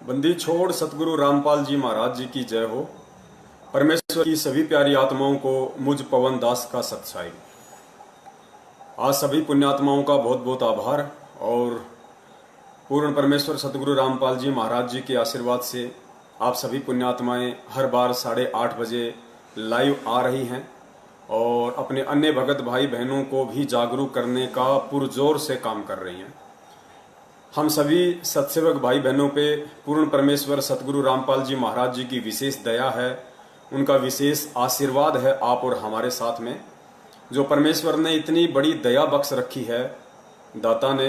बंदी छोड़ सतगुरु रामपाल जी महाराज जी की जय हो। परमेश्वर की सभी प्यारी आत्माओं को मुझ पवन दास का सत्साई। आज सभी पुण्यात्माओं का बहुत बहुत आभार और पूर्ण परमेश्वर सतगुरु रामपाल जी महाराज जी के आशीर्वाद से आप सभी पुण्यात्माएं हर बार 8:30 बजे लाइव आ रही हैं और अपने अन्य भगत भाई बहनों को भी जागरूक करने का पुरजोर से काम कर रही हैं। हम सभी सत्सेवक भाई बहनों पे पूर्ण परमेश्वर सतगुरु रामपाल जी महाराज जी की विशेष दया है, उनका विशेष आशीर्वाद है आप और हमारे साथ में। जो परमेश्वर ने इतनी बड़ी दया बख्श रखी है, दाता ने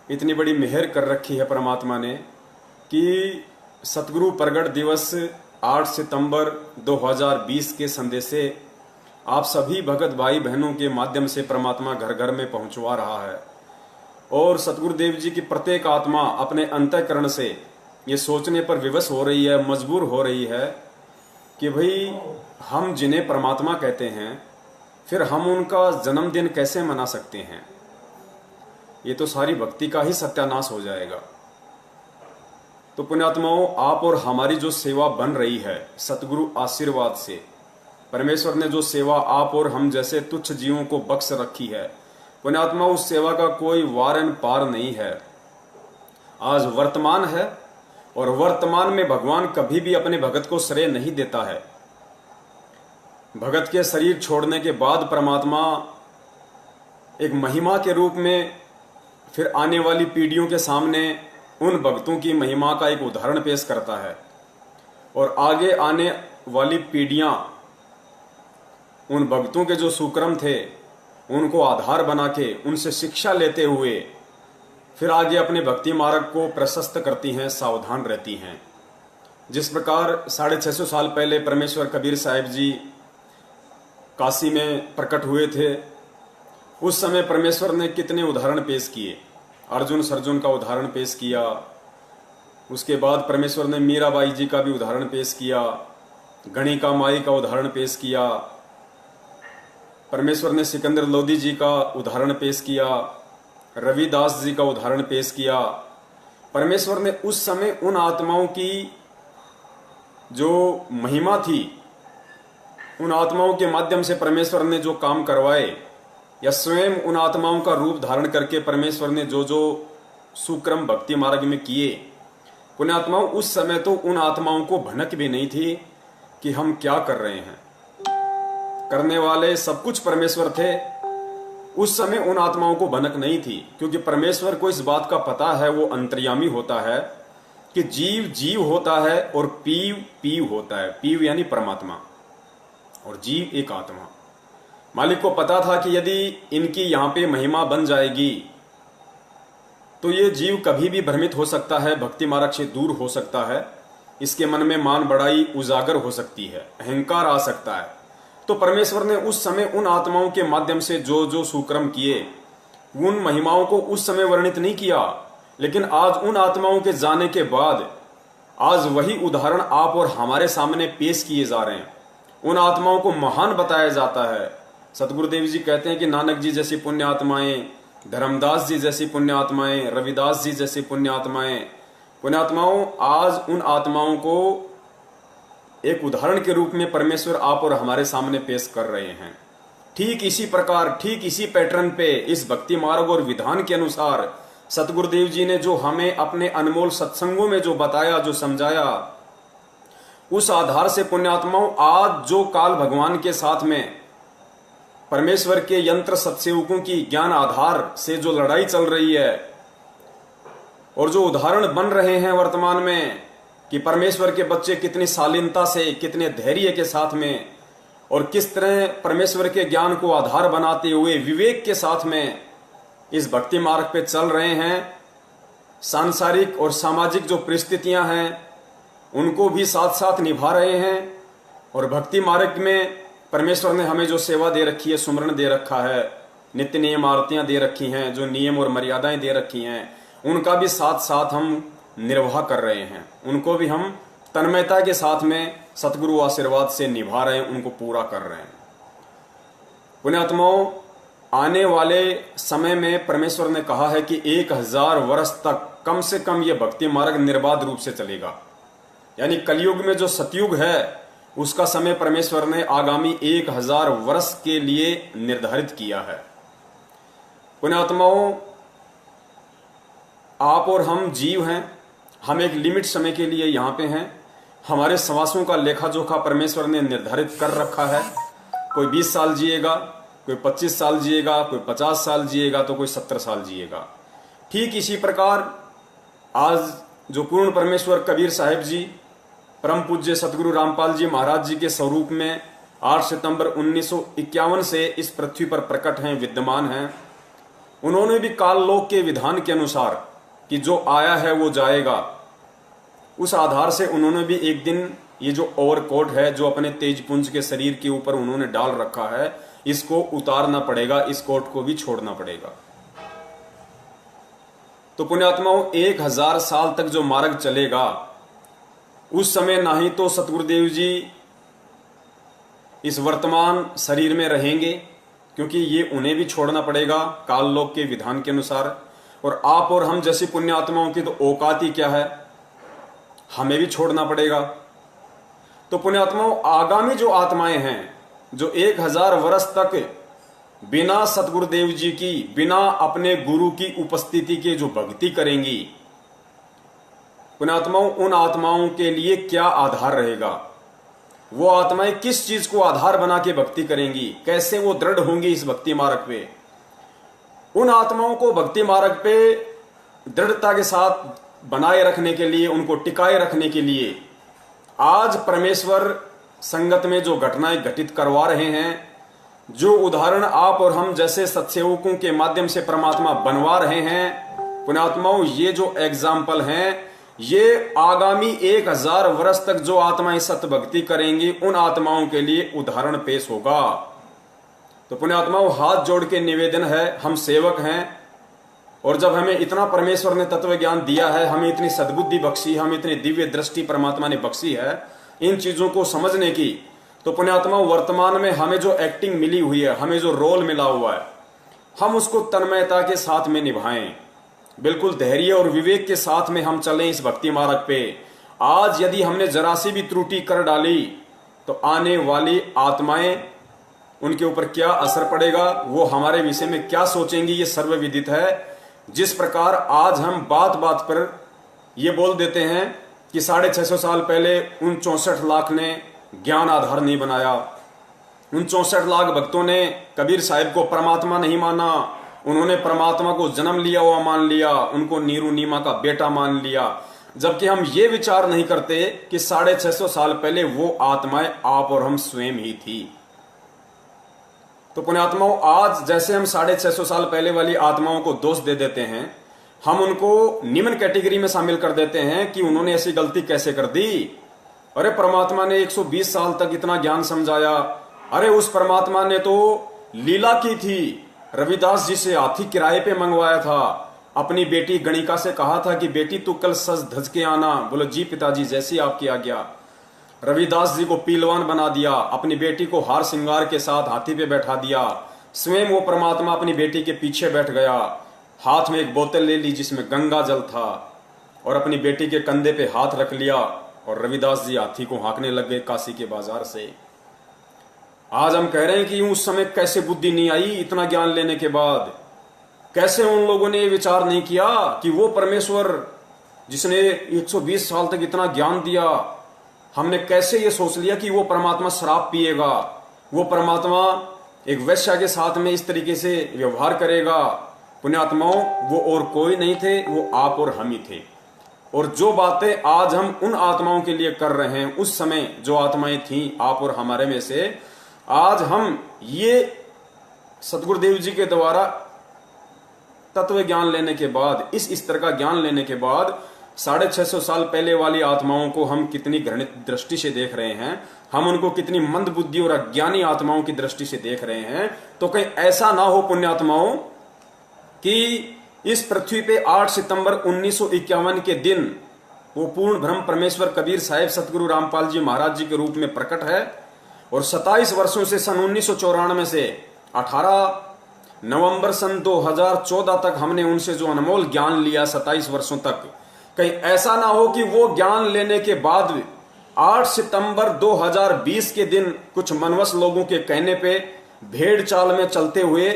इतनी बड़ी मेहर कर रखी है परमात्मा ने कि सतगुरु प्रगट दिवस 8 सितंबर 2020 के संदेशे आप सभी भगत भाई बहनों के माध्यम से परमात्मा घर घर में पहुंचवा रहा है। और सतगुरुदेव जी की प्रत्येक आत्मा अपने अंतःकरण से ये सोचने पर विवश हो रही है, मजबूर हो रही है कि भाई हम जिन्हें परमात्मा कहते हैं फिर हम उनका जन्मदिन कैसे मना सकते हैं। ये तो सारी भक्ति का ही सत्यानाश हो जाएगा। तो पुण्यात्माओं, आप और हमारी जो सेवा बन रही है सतगुरु आशीर्वाद से, परमेश्वर ने जो सेवा आप और हम जैसे तुच्छ जीवों को बख्श रखी है, पुण्यात्मा उस सेवा का कोई वारन पार नहीं है। आज वर्तमान है और वर्तमान में भगवान कभी भी अपने भगत को श्रेय नहीं देता है। भगत के शरीर छोड़ने के बाद परमात्मा एक महिमा के रूप में फिर आने वाली पीढ़ियों के सामने उन भक्तों की महिमा का एक उदाहरण पेश करता है और आगे आने वाली पीढ़ियां उन भक्तों के जो सुक्रम थे उनको आधार बना के उनसे शिक्षा लेते हुए फिर आगे अपने भक्ति मार्ग को प्रशस्त करती हैं, सावधान रहती हैं। जिस प्रकार 650 साल पहले परमेश्वर कबीर साहिब जी काशी में प्रकट हुए थे, उस समय परमेश्वर ने कितने उदाहरण पेश किए। अर्जुन सर्जुन का उदाहरण पेश किया, उसके बाद परमेश्वर ने मीराबाई जी का भी उदाहरण पेश किया, गणिका माई का उदाहरण पेश किया, परमेश्वर ने सिकंदर लोधी जी का उदाहरण पेश किया, रविदास जी का उदाहरण पेश किया। परमेश्वर ने उस समय उन आत्माओं की जो महिमा थी, उन आत्माओं के माध्यम से परमेश्वर ने जो काम करवाए या स्वयं उन आत्माओं का रूप धारण करके परमेश्वर ने जो जो सुक्रम भक्ति मार्ग में किए, पुण्यात्माओं उस समय तो उन आत्माओं को भनक भी नहीं थी कि हम क्या कर रहे हैं। करने वाले सब कुछ परमेश्वर थे। उस समय उन आत्माओं को भनक नहीं थी, क्योंकि परमेश्वर को इस बात का पता है, वो अंतर्यामी होता है कि जीव जीव होता है और पीव पीव होता है। पीव यानी परमात्मा और जीव एक आत्मा। मालिक को पता था कि यदि इनकी यहां पे महिमा बन जाएगी तो ये जीव कभी भी भ्रमित हो सकता है, भक्ति मार्ग से दूर हो सकता है, इसके मन में मान बढ़ाई उजागर हो सकती है, अहंकार आ सकता है। तो परमेश्वर ने उस समय उन आत्माओं के माध्यम से जो जो सुक्रम किए, उन महिमाओं को उस समय वर्णित नहीं किया, लेकिन आज उन आत्माओं के जाने के बाद आज वही उदाहरण आप और हमारे सामने पेश किए जा रहे हैं। उन आत्माओं को महान बताया जाता है। सतगुरुदेव जी कहते हैं कि नानक जी जैसी पुण्य आत्माएं, धर्मदास जी जैसी पुण्य आत्माएं, रविदास जी जैसी पुण्य आत्माएं, पुण्यात्माओं आज उन आत्माओं को एक उदाहरण के रूप में परमेश्वर आप और हमारे सामने पेश कर रहे हैं। ठीक इसी प्रकार, ठीक इसी पैटर्न पे, इस भक्ति मार्ग और विधान के अनुसार सतगुरुदेव जी ने जो हमें अपने अनमोल सत्संगों में जो बताया, जो समझाया, उस आधार से पुण्यात्माओं आज जो काल भगवान के साथ में परमेश्वर के यंत्र सत्सेवकों की ज्ञान आधार से जो लड़ाई चल रही है और जो उदाहरण बन रहे हैं वर्तमान में कि परमेश्वर के बच्चे कितनी शालीनता से, कितने धैर्य के साथ में और किस तरह परमेश्वर के ज्ञान को आधार बनाते हुए विवेक के साथ में इस भक्ति मार्ग पे चल रहे हैं। सांसारिक और सामाजिक जो परिस्थितियां हैं उनको भी साथ साथ निभा रहे हैं और भक्ति मार्ग में परमेश्वर ने हमें जो सेवा दे रखी है, सुमरण दे रखा है, नित्य नियम आरतियां दे रखी हैं, जो नियम और मर्यादाएं दे रखी हैं, उनका भी साथ साथ हम निर्वाह कर रहे हैं। उनको भी हम तन्मयता के साथ में सतगुरु आशीर्वाद से निभा रहे हैं, उनको पूरा कर रहे हैं। पुण्यात्माओं, आने वाले समय में परमेश्वर ने कहा है कि 1000 वर्ष तक कम से कम ये भक्ति मार्ग निर्बाध रूप से चलेगा। यानी कलयुग में जो सतयुग है उसका समय परमेश्वर ने आगामी 1000 वर्ष के लिए निर्धारित किया है। पुण्यात्माओं, आप और हम जीव हैं, हम एक लिमिट समय के लिए यहाँ पे हैं। हमारे श्वासों का लेखा जोखा परमेश्वर ने निर्धारित कर रखा है। कोई 20 साल जिएगा, कोई 25 साल जिएगा, कोई 50 साल जिएगा, तो कोई 70 साल जिएगा। ठीक इसी प्रकार आज जो पूर्ण परमेश्वर कबीर साहिब जी, परम पूज्य सतगुरु रामपाल जी महाराज जी के स्वरूप में 8 सितंबर 1951 से इस पृथ्वी पर प्रकट हैं, विद्यमान हैं। उन्होंने भी काललोक के विधान के अनुसार कि जो आया है वो जाएगा, उस आधार से उन्होंने भी एक दिन ये जो ओवरकोट है जो अपने तेजपुंज के शरीर के ऊपर उन्होंने डाल रखा है, इसको उतारना पड़ेगा, इस कोट को भी छोड़ना पड़ेगा। तो पुण्यात्माओं, 1000 साल तक जो मार्ग चलेगा, उस समय ना ही तो सतगुरुदेव जी इस वर्तमान शरीर में रहेंगे, क्योंकि ये उन्हें भी छोड़ना पड़ेगा काललोक के विधान के अनुसार। और आप और हम जैसी पुण्यात्माओं की तो औकात ही क्या है, हमें भी छोड़ना पड़ेगा। तो पुण्यात्माओं, आगामी जो आत्माएं हैं जो 1000 वर्ष तक बिना सतगुरुदेव जी की, बिना अपने गुरु की उपस्थिति के जो भक्ति करेंगी, पुण्यात्माओं, उन आत्माओं के लिए क्या आधार रहेगा? वो आत्माएं किस चीज को आधार बना के भक्ति करेंगी, कैसे वो दृढ़ होंगी इस भक्ति मार्ग पे? उन आत्माओं को भक्ति मार्ग पे दृढ़ता के साथ बनाए रखने के लिए, उनको टिकाए रखने के लिए आज परमेश्वर संगत में जो घटनाएं घटित करवा रहे हैं, जो उदाहरण आप और हम जैसे सत्सेवकों के माध्यम से परमात्मा बनवा रहे हैं, पुण्यात्माओं, ये जो एग्जाम्पल हैं, ये आगामी 1000 वर्ष तक जो आत्माएं सत्य भक्ति करेंगी, उन आत्माओं के लिए उदाहरण पेश होगा। तो पुण्यात्माओं, हाथ जोड़ के निवेदन है, हम सेवक हैं, और जब हमें इतना परमेश्वर ने तत्व ज्ञान दिया है, हमें इतनी सद्बुद्धि बख्शी, हमें इतनी दिव्य दृष्टि परमात्मा ने बख्शी है इन चीजों को समझने की, तो पुण्यात्माओं, वर्तमान में हमें जो एक्टिंग मिली हुई है, हमें जो रोल मिला हुआ है, हम उसको तन्मयता के साथ में निभाएं, बिल्कुल धैर्य और विवेक के साथ में हम चलें इस भक्ति मार्ग पे। आज यदि हमने जरा सी भी त्रुटि कर डाली तो आने वाली आत्माएं, उनके ऊपर क्या असर पड़ेगा, वो हमारे विषय में क्या सोचेंगी, ये सर्वविदित है। जिस प्रकार आज हम बात बात पर ये बोल देते हैं कि 650 साल पहले उन 64 लाख ने ज्ञान आधार नहीं बनाया, उन 64 लाख भक्तों ने कबीर साहिब को परमात्मा नहीं माना, उन्होंने परमात्मा को जन्म लिया हुआ मान लिया, उनको नीरू नीमा का बेटा मान लिया, जबकि हम ये विचार नहीं करते कि 650 साल पहले वो आत्माएं आप और हम स्वयं ही थी। तो पुण्यात्माओं, आज जैसे हम 650 साल पहले वाली आत्माओं को दोष दे देते हैं, हम उनको निम्न कैटेगरी में शामिल कर देते हैं कि उन्होंने ऐसी गलती कैसे कर दी। अरे परमात्मा ने 120 साल तक इतना ज्ञान समझाया, अरे उस परमात्मा ने तो लीला की थी, रविदास जी से हाथी किराए पे मंगवाया था, अपनी बेटी गणिका से कहा था कि बेटी तू कल सज धज के आना, बोलो जी पिताजी जैसी आपकी आज्ञा। रविदास जी को पीलवान बना दिया, अपनी बेटी को हार श्रृंगार के साथ हाथी पे बैठा दिया, स्वयं वो परमात्मा अपनी बेटी के पीछे बैठ गया, हाथ में एक बोतल ले ली जिसमें गंगा जल था, और अपनी बेटी के कंधे पे हाथ रख लिया, और रविदास जी हाथी को हाँकने लग गए काशी के बाजार से। आज हम कह रहे हैं कि उस समय कैसे बुद्धि नहीं आई, इतना ज्ञान लेने के बाद कैसे उन लोगों ने विचार नहीं किया कि वो परमेश्वर जिसने 120 साल तक इतना ज्ञान दिया, हमने कैसे ये सोच लिया कि वो परमात्मा शराब पिएगा, वो परमात्मा एक वैश्या के साथ में इस तरीके से व्यवहार करेगा। पुण्यात्माओं, वो और कोई नहीं थे, वो आप और हम ही थे। और जो बातें आज हम उन आत्माओं के लिए कर रहे हैं, उस समय जो आत्माएं थीं आप और हमारे में से, आज हम ये सतगुरुदेव जी के द्वारा तत्व ज्ञान लेने के बाद, इस स्तर का ज्ञान लेने के बाद 650 साल पहले वाली आत्माओं को हम कितनी घृणित दृष्टि से देख रहे हैं, हम उनको कितनी मंद बुद्धि और अज्ञानी आत्माओं की दृष्टि से देख रहे हैं। तो कहीं ऐसा ना हो पुण्यात्माओं कि इस पृथ्वी पे 8 सितंबर 1951 के दिन वो पूर्ण ब्रह्म परमेश्वर कबीर साहिब सतगुरु रामपाल जी महाराज जी के रूप में प्रकट है, और 27 वर्षों से सन 1994 से 18 नवंबर सन 2014 तक हमने उनसे जो अनमोल ज्ञान लिया 27 वर्षों तक, कहीं ऐसा ना हो कि वो ज्ञान लेने के बाद 8 सितंबर 2020 के दिन कुछ मनवस लोगों के कहने पे भेड़ चाल में चलते हुए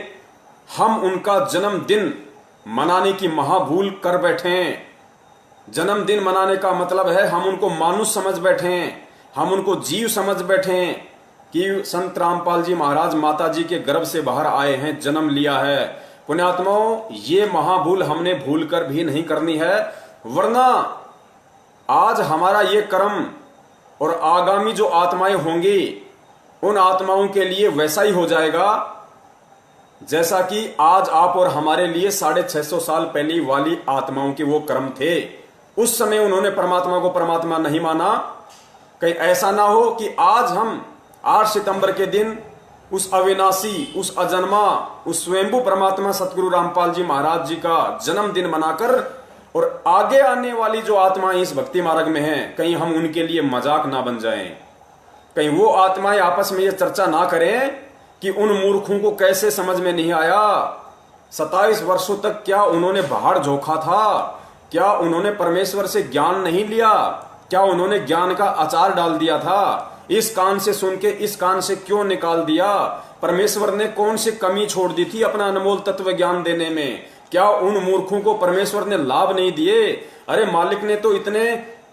हम उनका जन्मदिन मनाने की महाभूल कर बैठे हैं। जन्मदिन मनाने का मतलब है हम उनको मानुष समझ बैठे हैं, हम उनको जीव समझ बैठे हैं कि संत रामपाल जी महाराज माता जी के गर्भ से बाहर आए हैं, जन्म लिया है। पुण्यात्माओं, ये महाभूल हमने भूल कर भी नहीं करनी है, वरना आज हमारा ये कर्म और आगामी जो आत्माएं होंगी उन आत्माओं के लिए वैसा ही हो जाएगा जैसा कि आज आप और हमारे लिए 650 साल पहले वाली आत्माओं के वो कर्म थे। उस समय उन्होंने परमात्मा को परमात्मा नहीं माना। कहीं ऐसा ना हो कि आज हम 8 सितंबर के दिन उस अविनाशी, उस अजन्मा, उस स्वयंभू परमात्मा सतगुरु रामपाल जी महाराज जी का जन्मदिन मनाकर और आगे आने वाली जो आत्माएं इस भक्ति मार्ग में हैं, कहीं हम उनके लिए मजाक ना बन जाएं। कहीं वो आत्माएं आपस में ये चर्चा ना करें कि उन मूर्खों को कैसे समझ में नहीं आया, 27 वर्षों तक क्या उन्होंने बाहर झोंका था, क्या उन्होंने परमेश्वर से ज्ञान नहीं लिया, क्या उन्होंने ज्ञान का अचार डाल दिया था, इस कान से सुन के इस कान से क्यों निकाल दिया, परमेश्वर ने कौन सी कमी छोड़ दी थी अपना अनमोल तत्व ज्ञान देने में, क्या उन मूर्खों को परमेश्वर ने लाभ नहीं दिए। अरे मालिक ने तो इतने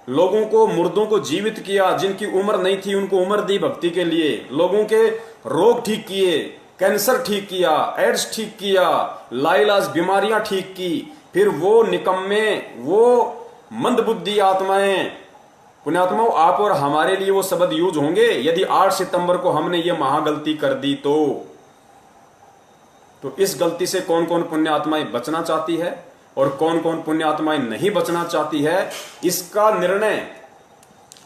लोगों को, मुर्दों को जीवित किया, जिनकी उम्र नहीं थी उनको उम्र दी भक्ति के लिए, लोगों के रोग ठीक किए, कैंसर ठीक किया, एड्स ठीक किया, लाइलाज बीमारियां ठीक की। फिर वो निकम्मे, वो मंदबुद्धि आत्माएं, पुण्यात्माओं, आप और हमारे लिए वो शब्द यूज होंगे यदि 8 सितंबर को हमने ये महागलती कर दी तो इस गलती से कौन कौन पुण्य आत्माएं बचना चाहती है और कौन कौन पुण्य आत्माएं नहीं बचना चाहती है, इसका निर्णय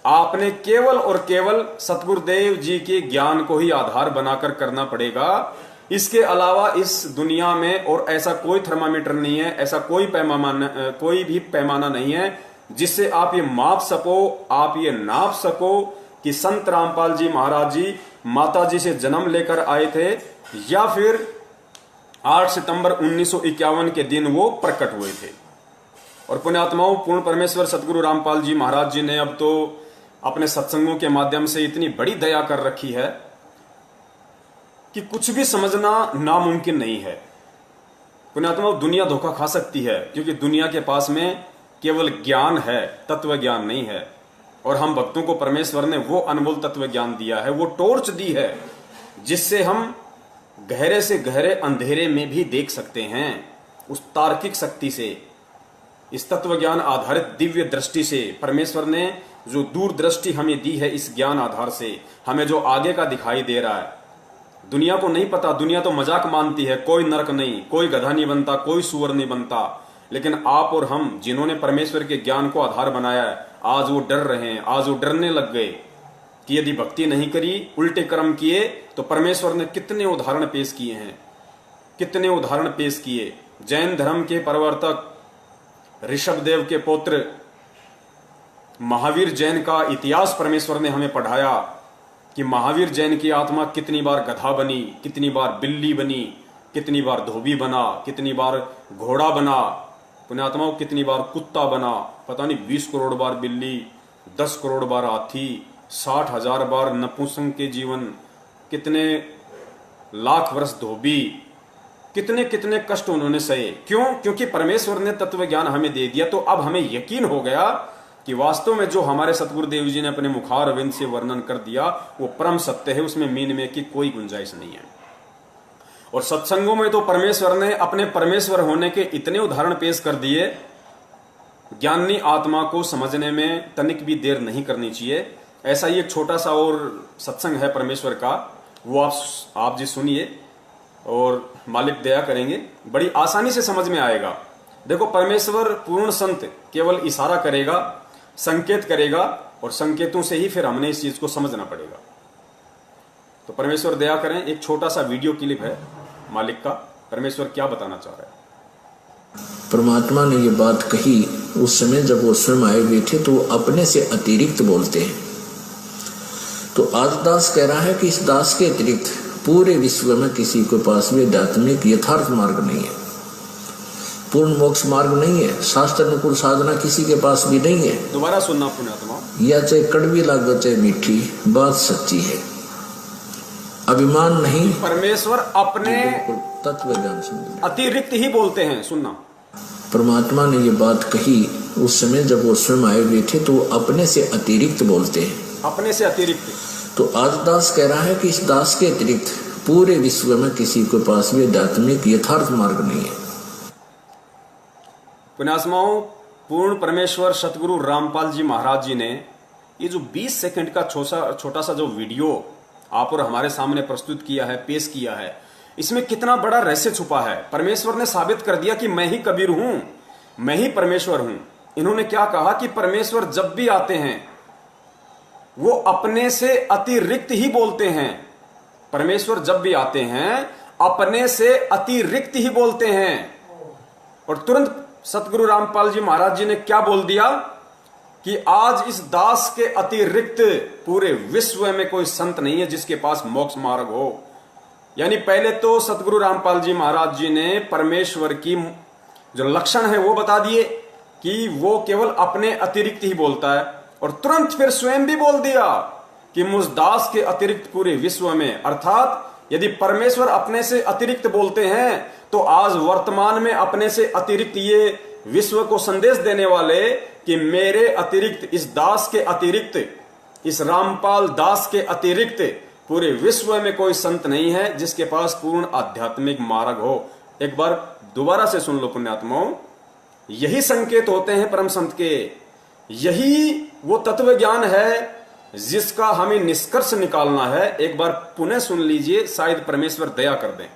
आपने केवल और केवल सतगुरुदेव जी के ज्ञान को ही आधार बनाकर करना पड़ेगा। इसके अलावा इस दुनिया में और ऐसा कोई थर्मामीटर नहीं है, ऐसा कोई भी पैमाना नहीं है जिससे आप ये माप सको, आप ये नाप सको कि संत रामपाल जी महाराज जी माता जी से जन्म लेकर आए थे या फिर 8 सितंबर 1951 के दिन वो प्रकट हुए थे। और पुण्यात्माओं, पूर्ण परमेश्वर सतगुरु रामपाल जी महाराज जी ने अब तो अपने सत्संगों के माध्यम से इतनी बड़ी दया कर रखी है कि कुछ भी समझना नामुमकिन नहीं है। पुण्यात्माओं, दुनिया धोखा खा सकती है क्योंकि दुनिया के पास में केवल ज्ञान है, तत्व ज्ञान नहीं है। और हम भक्तों को परमेश्वर ने वो अनमोल तत्व ज्ञान दिया है, वो टॉर्च दी है जिससे हम गहरे से गहरे अंधेरे में भी देख सकते हैं। उस तार्किक शक्ति से, इस तत्व ज्ञान आधारित दिव्य दृष्टि से परमेश्वर ने जो दूरदृष्टि हमें दी है, इस ज्ञान आधार से हमें जो आगे का दिखाई दे रहा है। दुनिया को नहीं पता, दुनिया तो मजाक मानती है, कोई नरक नहीं, कोई गधा नहीं बनता, कोई सुअर नहीं बनता। लेकिन आप और हम जिन्होंने परमेश्वर के ज्ञान को आधार बनाया है, आज वो डर रहे हैं, आज वो डरने लग गए कि यदि भक्ति नहीं करी, उल्टे कर्म किए तो परमेश्वर ने कितने उदाहरण पेश किए हैं, कितने उदाहरण पेश किए। जैन धर्म के प्रवर्तक ऋषभदेव के पुत्र महावीर जैन का इतिहास परमेश्वर ने हमें पढ़ाया कि महावीर जैन की आत्मा कितनी बार गधा बनी, कितनी बार बिल्ली बनी, कितनी बार धोबी बना, कितनी बार घोड़ा बना, पुण्यात्माओं कितनी बार कुत्ता बना, पता नहीं 20 करोड़ बार बिल्ली, 10 करोड़ बार हाथी, 60,000 बार नपुंसक के जीवन, कितने लाख वर्ष धोबी, कितने कितने कष्ट उन्होंने सहे। क्यों? क्योंकि परमेश्वर ने तत्व ज्ञान हमें दे दिया। तो अब हमें यकीन हो गया कि वास्तव में जो हमारे सतगुरुदेव जी ने अपने मुखार अरविंद से वर्णन कर दिया वो परम सत्य है, उसमें मीन में की कोई गुंजाइश नहीं है। और सत्संगों में तो परमेश्वर ने अपने परमेश्वर होने के इतने उदाहरण पेश कर दिए, ज्ञानी आत्मा को समझने में तनिक भी देर नहीं करनी चाहिए। ऐसा ही एक छोटा सा और सत्संग है परमेश्वर का, वो आप जी सुनिए और मालिक दया करेंगे, बड़ी आसानी से समझ में आएगा। देखो, परमेश्वर पूर्ण संत केवल इशारा करेगा, संकेत करेगा और संकेतों से ही फिर हमने इस चीज को समझना पड़ेगा। तो परमेश्वर दया करें, एक छोटा सा वीडियो क्लिप है मालिक का, परमेश्वर क्या बताना चाह रहा है। परमात्मा ने ये बात कही उस समय जब वो स्वयं आए हुए थे, तो वो अपने से अतिरिक्त बोलते हैं। तो आज दास कह रहा है कि इस दास के अतिरिक्त पूरे विश्व में किसी के पास भी आध्यात्मिक यथार्थ मार्ग नहीं है, पूर्ण मोक्ष मार्ग नहीं है, शास्त्र अनुकूल साधना किसी के पास भी नहीं है। दोबारा सुनना पुण्यात्मा, या चाहे कड़वी लागे चाहे मीठी, बात सच्ची है। अभिमान नहीं, परमेश्वर अपने तत्व ज्ञान समझ अतिरिक्त ही बोलते हैं। सुनना, परमात्मा ने ये बात कही उस समय जब वो स्वयं आए हुए थे, तो अपने से अतिरिक्त बोलते हैं, अपने से अतिरिक्त। तो आज दास कह रहा है कि इस दास के अतिरिक्त पूरे विश्व में किसी के पास भी आध्यात्मिक यथार्थ मार्ग नहीं है। पुण्यात्माओं, पूर्ण परमेश्वर सतगुरु रामपाल जी महाराज जी ने ये जो 20 सेकंड का छोटा सा जो वीडियो आप और हमारे सामने प्रस्तुत किया है, पेश किया है, इसमें कितना बड़ा रहस्य छुपा है। परमेश्वर ने साबित कर दिया कि मैं ही कबीर हूं, मैं ही परमेश्वर हूं। इन्होंने क्या कहा कि परमेश्वर जब भी आते हैं वो अपने से अतिरिक्त ही बोलते हैं। परमेश्वर जब भी आते हैं अपने से अतिरिक्त ही बोलते हैं। और तुरंत सतगुरु रामपाल जी महाराज जी ने क्या बोल दिया कि आज इस दास के अतिरिक्त पूरे विश्व में कोई संत नहीं है जिसके पास मोक्ष मार्ग हो। यानी पहले तो सतगुरु रामपाल जी महाराज जी ने परमेश्वर की जो लक्षण है वो बता दिए कि वो केवल अपने अतिरिक्त ही बोलता है, और तुरंत फिर स्वयं भी बोल दिया कि मुझ दास के अतिरिक्त पूरे विश्व में, अर्थात यदि परमेश्वर अपने से अतिरिक्त बोलते हैं तो आज वर्तमान में अपने से अतिरिक्त ये विश्व को संदेश देने वाले कि मेरे अतिरिक्त, इस दास के अतिरिक्त, इस रामपाल दास के अतिरिक्त पूरे विश्व में कोई संत नहीं है जिसके पास पूर्ण आध्यात्मिक मार्ग हो। एक बार दोबारा से सुन लो पुण्यात्माओं, यही संकेत होते हैं परम संत के, यही वो तत्व ज्ञान है जिसका हमें निष्कर्ष निकालना है। एक बार पुनः सुन लीजिए, शायद परमेश्वर दया कर दें।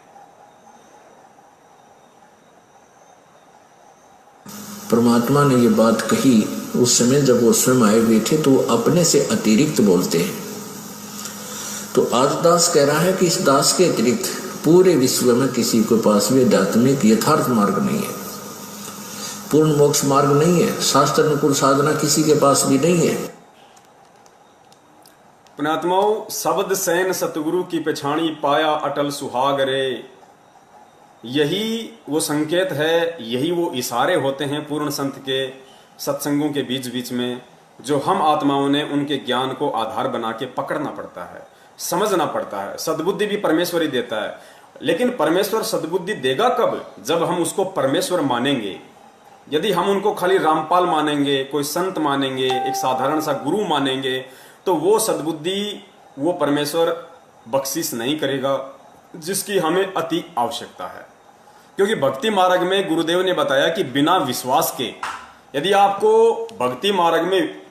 परमात्मा ने ये बात कही उस समय जब वो स्वयं आए हुए थे, तो अपने से अतिरिक्त बोलते हैं। तो आज दास कह रहा है कि इस दास के अतिरिक्त पूरे विश्व में किसी के पास भी आध्यात्मिक यथार्थ मार्ग नहीं है, पूर्ण मोक्ष मार्ग नहीं है, शास्त्र अनुकूल साधना किसी के पास भी नहीं है। पुण्यात्माओं, शब्द सैन सतगुरु की पछाणी पाया अटल सुहाग रे, यही वो संकेत है, यही वो इशारे होते हैं पूर्ण संत के सत्संगों के बीच बीच में, जो हम आत्माओं ने उनके ज्ञान को आधार बना के पकड़ना पड़ता है, समझना पड़ता है। सद्बुद्धि भी परमेश्वर ही देता है, लेकिन परमेश्वर सद्बुद्धि देगा कब? जब हम उसको परमेश्वर मानेंगे। यदि हम उनको खाली रामपाल मानेंगे, कोई संत मानेंगे, एक साधारण सा गुरु मानेंगे, तो वो सद्बुद्धि, वो परमेश्वर बख्शिश नहीं करेगा जिसकी हमें अति आवश्यकता है। क्योंकि भक्ति मार्ग में गुरुदेव ने बताया कि बिना विश्वास के, यदि आपको भक्ति मार्ग में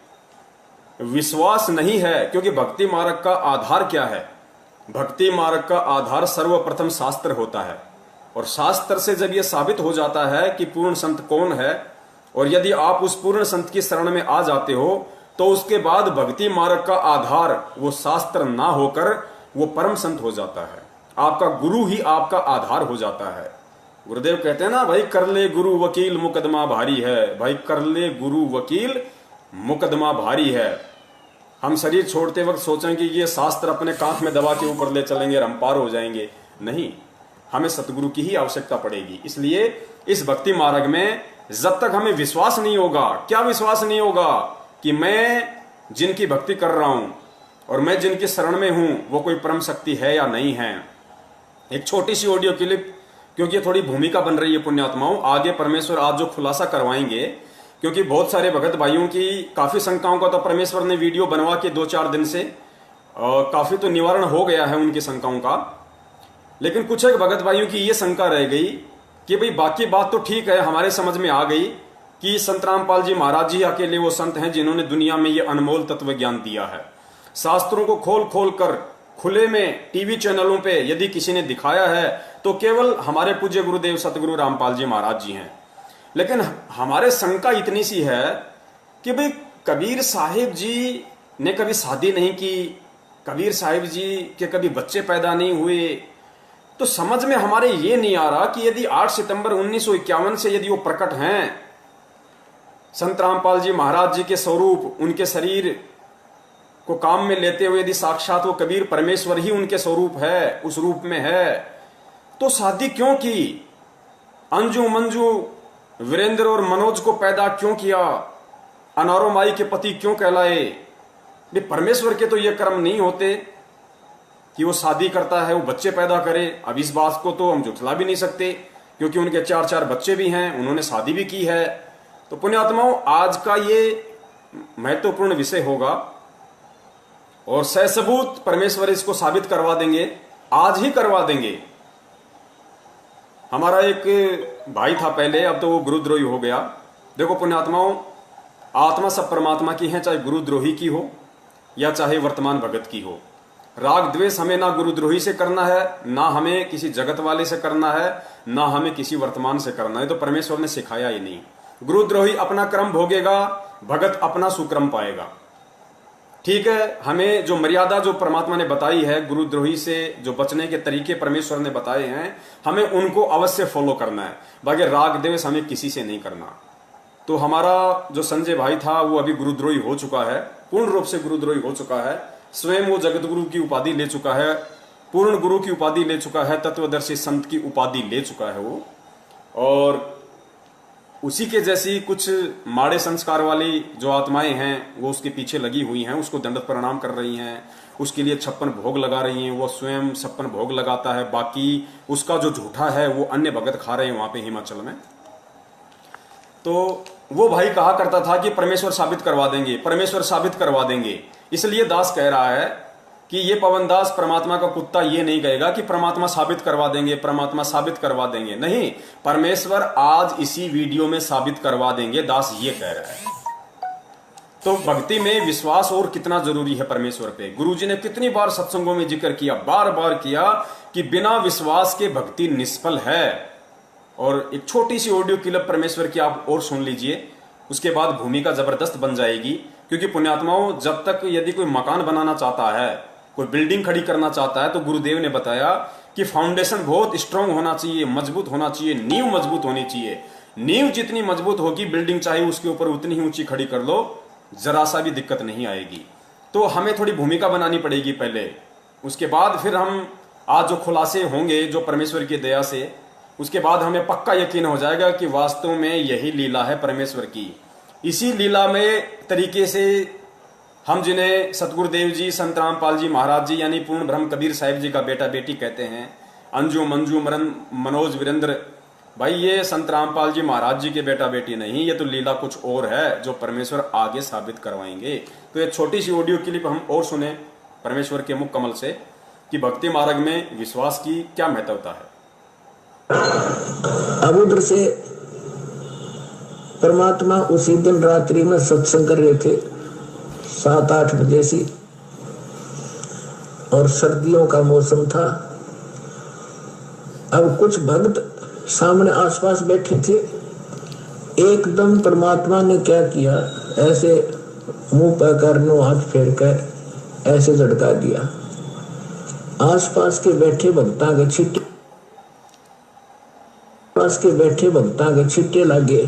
विश्वास नहीं है, क्योंकि भक्ति मार्ग का आधार क्या है? भक्ति मार्ग का आधार सर्वप्रथम शास्त्र होता है, और शास्त्र से जब यह साबित हो जाता है कि पूर्ण संत कौन है, और यदि आप उस पूर्ण संत की शरण में आ जाते हो, तो उसके बाद भक्ति मार्ग का आधार वो शास्त्र ना होकर वो परम संत हो जाता है। आपका गुरु ही आपका आधार हो जाता है। गुरुदेव कहते हैं ना, भाई कर ले गुरु वकील मुकदमा भारी है, भाई कर ले गुरु वकील मुकदमा भारी है। हम शरीर छोड़ते वक्त सोचें कि ये शास्त्र अपने कांख में दबा के ऊपर ले चलेंगे और हम पार हो जाएंगे, नहीं, हमें सतगुरु की ही आवश्यकता पड़ेगी। इसलिए इस भक्ति मार्ग में जब तक हमें विश्वास नहीं होगा, क्या विश्वास नहीं होगा कि मैं जिनकी भक्ति कर रहा हूं और मैं जिनकी शरण में हूं वो कोई परम शक्ति है या नहीं है। एक छोटी सी ऑडियो क्लिप, क्योंकि ये थोड़ी भूमिका बन रही है पुण्यात्माओं, आगे परमेश्वर आज जो खुलासा करवाएंगे, क्योंकि बहुत सारे भगत भाइयों की काफी शंकाओं का तो परमेश्वर ने वीडियो बनवा के 2-4 दिन से काफी तो निवारण हो गया है उनकी शंकाओं का, लेकिन कुछ एक भगत भाइयों की ये शंका रह गई कि भाई बाकी बात तो ठीक है, हमारे समझ में आ गई कि संत रामपाल जी महाराज जी अकेले वो संत हैं जिन्होंने दुनिया में ये अनमोल तत्व ज्ञान दिया है। शास्त्रों को खोल खोल कर खुले में टीवी चैनलों पे यदि किसी ने दिखाया है तो केवल हमारे पूज्य गुरुदेव सतगुरु रामपाल जी महाराज जी हैं। लेकिन हमारे शंका इतनी सी है कि भाई कबीर साहिब जी ने कभी शादी नहीं की, कबीर साहिब जी के कभी बच्चे पैदा नहीं हुए, तो समझ में हमारे ये नहीं आ रहा कि यदि 8 सितंबर 1951 से यदि वो प्रकट हैं, संत रामपाल जी महाराज जी के स्वरूप, उनके शरीर को काम में लेते हुए यदि साक्षात वो कबीर परमेश्वर ही उनके स्वरूप है, उस रूप में है, तो शादी क्यों की? अंजू मंजू वीरेंद्र और मनोज को पैदा क्यों किया? अनारो माई के पति क्यों कहलाए? ये परमेश्वर के तो ये कर्म नहीं होते कि वो शादी करता है, वो बच्चे पैदा करे। अब इस बात को तो हम झुठला भी नहीं सकते, क्योंकि उनके 4-4 बच्चे भी हैं, उन्होंने शादी भी की है। तो पुण्यात्माओं, आज का ये महत्वपूर्ण विषय होगा और ससबूत परमेश्वर इसको साबित करवा देंगे, आज ही करवा देंगे। हमारा एक भाई था पहले, अब तो वो गुरुद्रोही हो गया। देखो पुण्यात्माओं, आत्मा सब परमात्मा की है, चाहे गुरुद्रोही की हो या चाहे वर्तमान भगत की हो। राग द्वेष हमें ना गुरुद्रोही से करना है, ना हमें किसी जगत वाले से करना है, ना हमें किसी वर्तमान से करना है। तो परमेश्वर ने सिखाया ही नहीं। गुरुद्रोही अपना कर्म भोगेगा, भगत अपना सुक्रम पाएगा। ठीक है, हमें जो मर्यादा जो परमात्मा ने बताई है, गुरुद्रोही से जो बचने के तरीके परमेश्वर ने बताए हैं, हमें उनको अवश्य फॉलो करना है। बाकी राग द्वेष हमें किसी से नहीं करना। तो हमारा जो संजय भाई था वो अभी गुरुद्रोही हो चुका है, पूर्ण रूप से गुरुद्रोही हो चुका है। स्वयं वो जगत गुरु की उपाधि ले चुका है, पूर्ण गुरु की उपाधि ले चुका है, तत्वदर्शी संत की उपाधि ले चुका है वो। और उसी के जैसी कुछ माड़े संस्कार वाली जो आत्माएं हैं वो उसके पीछे लगी हुई हैं, उसको दंडवत प्रणाम कर रही हैं, उसके लिए 56 भोग लगा रही हैं। वो स्वयं 56 भोग लगाता है, बाकी उसका जो झूठा है वो अन्य भगत खा रहे हैं वहां पे हिमाचल में। तो वो भाई कहा करता था कि परमेश्वर साबित करवा देंगे, परमेश्वर साबित करवा देंगे। इसलिए दास कह रहा है कि ये पवन दास परमात्मा का कुत्ता ये नहीं कहेगा कि परमात्मा साबित करवा देंगे, परमात्मा साबित करवा देंगे। नहीं, परमेश्वर आज इसी वीडियो में साबित करवा देंगे, दास ये कह रहा है। तो भक्ति में विश्वास और कितना जरूरी है परमेश्वर पे। गुरुजी ने कितनी बार सत्संगों में जिक्र किया, बार बार किया कि बिना विश्वास के भक्ति निष्फल है। और एक छोटी सी ऑडियो क्लिप परमेश्वर की आप और सुन लीजिए, उसके बाद भूमिका जबरदस्त बन जाएगी। क्योंकि पुण्यात्माओं, जब तक यदि कोई मकान बनाना चाहता है, कोई बिल्डिंग खड़ी करना चाहता है, तो गुरुदेव ने बताया कि फाउंडेशन बहुत स्ट्रांग होना चाहिए, मजबूत होना चाहिए, नींव मजबूत होनी चाहिए। नींव जितनी मजबूत होगी, बिल्डिंग चाहे उसके ऊपर उतनी ही ऊंची खड़ी कर लो, जरा सा भी दिक्कत नहीं आएगी। तो हमें थोड़ी भूमिका बनानी पड़ेगी पहले, उसके बाद फिर हम आज जो खुलासे होंगे जो परमेश्वर की दया से, उसके बाद हमें पक्का यकीन हो जाएगा कि वास्तव में यही लीला है परमेश्वर की। इसी लीला में तरीके से हम जिन्हें सतगुरुदेव जी, संत रामपाल जी महाराज जी यानी पूर्ण ब्रह्म कबीर साहिब जी का बेटा बेटी कहते हैं, अंजू मंजू मरन मनोज वीरेंद्र, भाई ये संत रामपाल जी महाराज जी के बेटा बेटी नहीं, ये तो लीला कुछ और है जो परमेश्वर आगे साबित करवाएंगे। तो ये छोटी सी ऑडियो क्लिप हम और सुने परमेश्वर के मुख कमल से कि भक्ति मार्ग में विश्वास की क्या महत्वता है। अब उधर से परमात्मा उसी दिन रात्रि में सत्संग कर रहे थे 7-8 बजे से, और सर्दियों का मौसम था। अब कुछ भक्त सामने आसपास बैठे थे। एकदम परमात्मा ने क्या किया, ऐसे मुंह पर करनो हाथ फेर कर ऐसे झटका दिया। आसपास के बैठे भक्तां के छिट्टे, पास के बैठे भक्तां के छिट्टे लगे।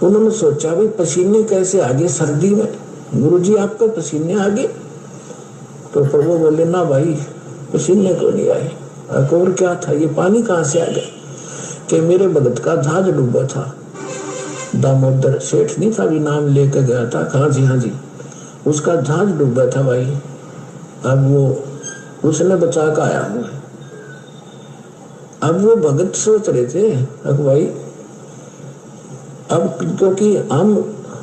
उन्होंने सोचा भी पसीने कैसे आगे सर्दी में, गुरुजी आपके पसीने आगे? तो प्रभु बोले ना भाई, पसीने को नहीं आए। और क्या था, ये पानी कहाँ से आ गया? कि मेरे भगत का जहाज डूबा था, दामोदर सेठ नहीं था भी नाम लेकर गया था, कहा जी हाँ जी, उसका जहाज डूबा था भाई। अब वो उसने बचा कर आया हुआ है। अब वो भगत सोच रहे थे अब भाई, अब क्योंकि हम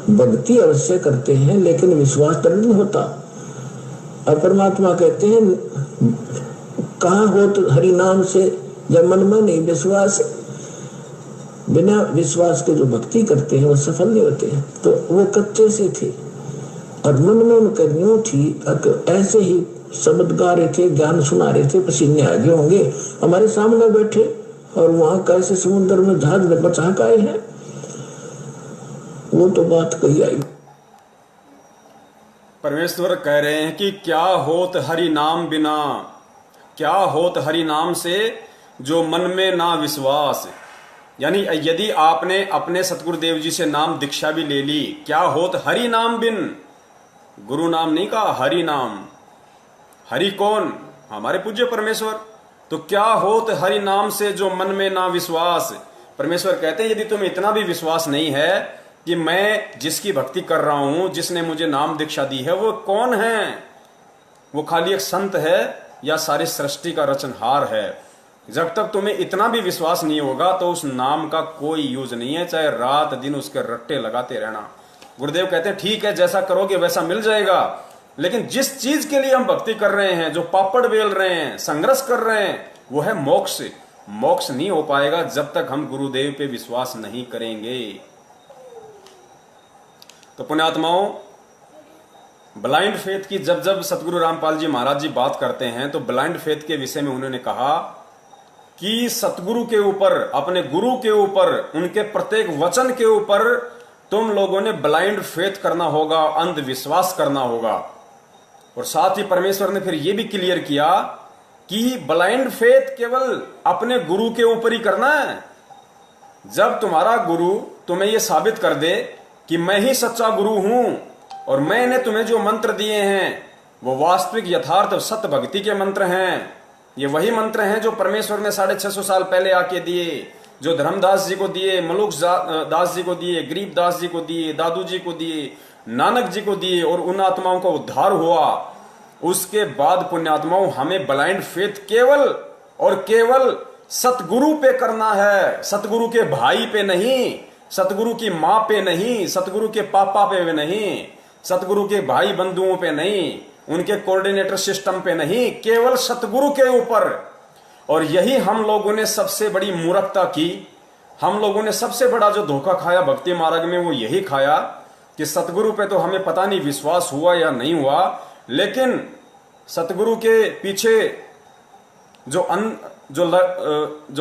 भक्ति अवश्य करते हैं लेकिन विश्वास दृढ़ नहीं होता। अब परमात्मा कहते हैं कहाँ हो तो हरि नाम से जब मन में नहीं विश्वास, बिना विश्वास के जो भक्ति करते हैं वो सफल नहीं होते हैं। तो वो कच्चे से थे और मन में उनका न्यू थी, ऐसे ही शब्द गा रहे थे, ज्ञान सुना रहे थे, पसीने आगे होंगे, हमारे सामने बैठे और वहां कैसे समुद्र में जहाज में बचा के आए हैं। वो तो बात कही आई। परमेश्वर कह रहे हैं कि क्या होत हरि नाम बिना, क्या होत हरि नाम से जो मन में ना विश्वास। यानी यदि आपने अपने सतगुरुदेव जी से नाम दीक्षा भी ले ली, क्या होत हरि नाम बिन, गुरु नाम नहीं कहा, हरि नाम। हरि कौन? हमारे पूज्य परमेश्वर। तो क्या होत हरि नाम से जो मन में ना विश्वास। परमेश्वर कहते हैं यदि तुम्हें इतना भी विश्वास नहीं है कि मैं जिसकी भक्ति कर रहा हूं, जिसने मुझे नाम दीक्षा दी है, वो कौन है? वो खाली एक संत है या सारी सृष्टि का रचनहार है? जब तक तुम्हें इतना भी विश्वास नहीं होगा तो उस नाम का कोई यूज नहीं है, चाहे रात दिन उसके रट्टे लगाते रहना। गुरुदेव कहते हैं ठीक है, जैसा करोगे वैसा मिल जाएगा, लेकिन जिस चीज के लिए हम भक्ति कर रहे हैं, जो पापड़ बेल रहे हैं, संघर्ष कर रहे हैं, वो है मोक्ष। मोक्ष नहीं हो पाएगा जब तक हम गुरुदेव पे विश्वास नहीं करेंगे। तो पुण्यात्माओं, ब्लाइंड फेथ की जब जब सतगुरु रामपाल जी महाराज जी बात करते हैं तो ब्लाइंड फेथ के विषय में उन्होंने कहा कि सतगुरु के ऊपर, अपने गुरु के ऊपर, उनके प्रत्येक वचन के ऊपर तुम लोगों ने ब्लाइंड फेथ करना होगा, अंधविश्वास करना होगा। और साथ ही परमेश्वर ने फिर यह भी क्लियर किया कि ब्लाइंड फेथ केवल अपने गुरु के ऊपर ही करना है। जब तुम्हारा गुरु तुम्हें यह साबित कर दे कि मैं ही सच्चा गुरु हूं और मैंने तुम्हें जो मंत्र दिए हैं वो वास्तविक यथार्थ सत्य भक्ति के मंत्र हैं, ये वही मंत्र हैं जो परमेश्वर ने 650 साल पहले आके दिए, जो धर्मदास जी को दिए, मलुक दास जी को दिए, गरीबदास जी को दिए, दादू जी को दिए, नानक जी को दिए, और उन आत्माओं का उद्धार हुआ। उसके बाद पुण्यात्माओं, हमें ब्लाइंड फेथ केवल और केवल सतगुरु पे करना है, सतगुरु के भाई पे नहीं, सतगुरु की मां पे नहीं, सतगुरु के पापा पे नहीं, सतगुरु के भाई बंधुओं पे नहीं, उनके कोऑर्डिनेटर सिस्टम पे नहीं, केवल सतगुरु के ऊपर। और यही हम लोगों ने सबसे बड़ी मूर्खता की, हम लोगों ने सबसे बड़ा जो धोखा खाया भक्ति मार्ग में, वो यही खाया कि सतगुरु पे तो हमें पता नहीं विश्वास हुआ या नहीं हुआ, लेकिन सतगुरु के पीछे जो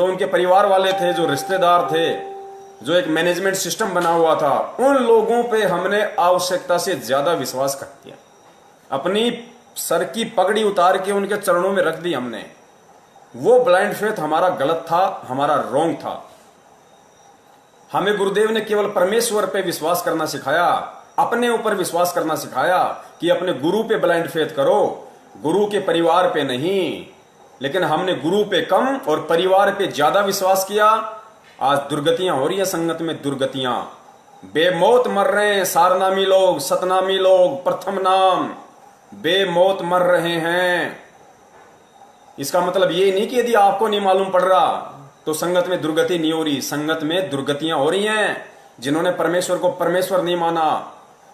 उनके परिवार वाले थे, जो रिश्तेदार थे, जो एक मैनेजमेंट सिस्टम बना हुआ था, उन लोगों पे हमने आवश्यकता से ज्यादा विश्वास कर दिया। अपनी सर की पगड़ी उतार के उनके चरणों में रख दी हमने। वो ब्लाइंड फेथ हमारा गलत था, हमारा रॉन्ग था। हमें गुरुदेव ने केवल परमेश्वर पे विश्वास करना सिखाया, अपने ऊपर विश्वास करना सिखाया कि अपने गुरु पे ब्लाइंड फेथ करो, गुरु के परिवार पे नहीं। लेकिन हमने गुरु पे कम और परिवार पे ज्यादा विश्वास किया। आज दुर्गतियां हो रही है, संगत में दुर्गतियां, बेमौत मर रहे हैं सारनामी लोग, सतनामी लोग, प्रथम नाम बेमौत मर रहे हैं। इसका मतलब ये नहीं कि यदि आपको नहीं मालूम पड़ रहा तो संगत में दुर्गति नहीं हो रही। संगत में दुर्गतियां हो रही हैं। जिन्होंने परमेश्वर को परमेश्वर नहीं माना,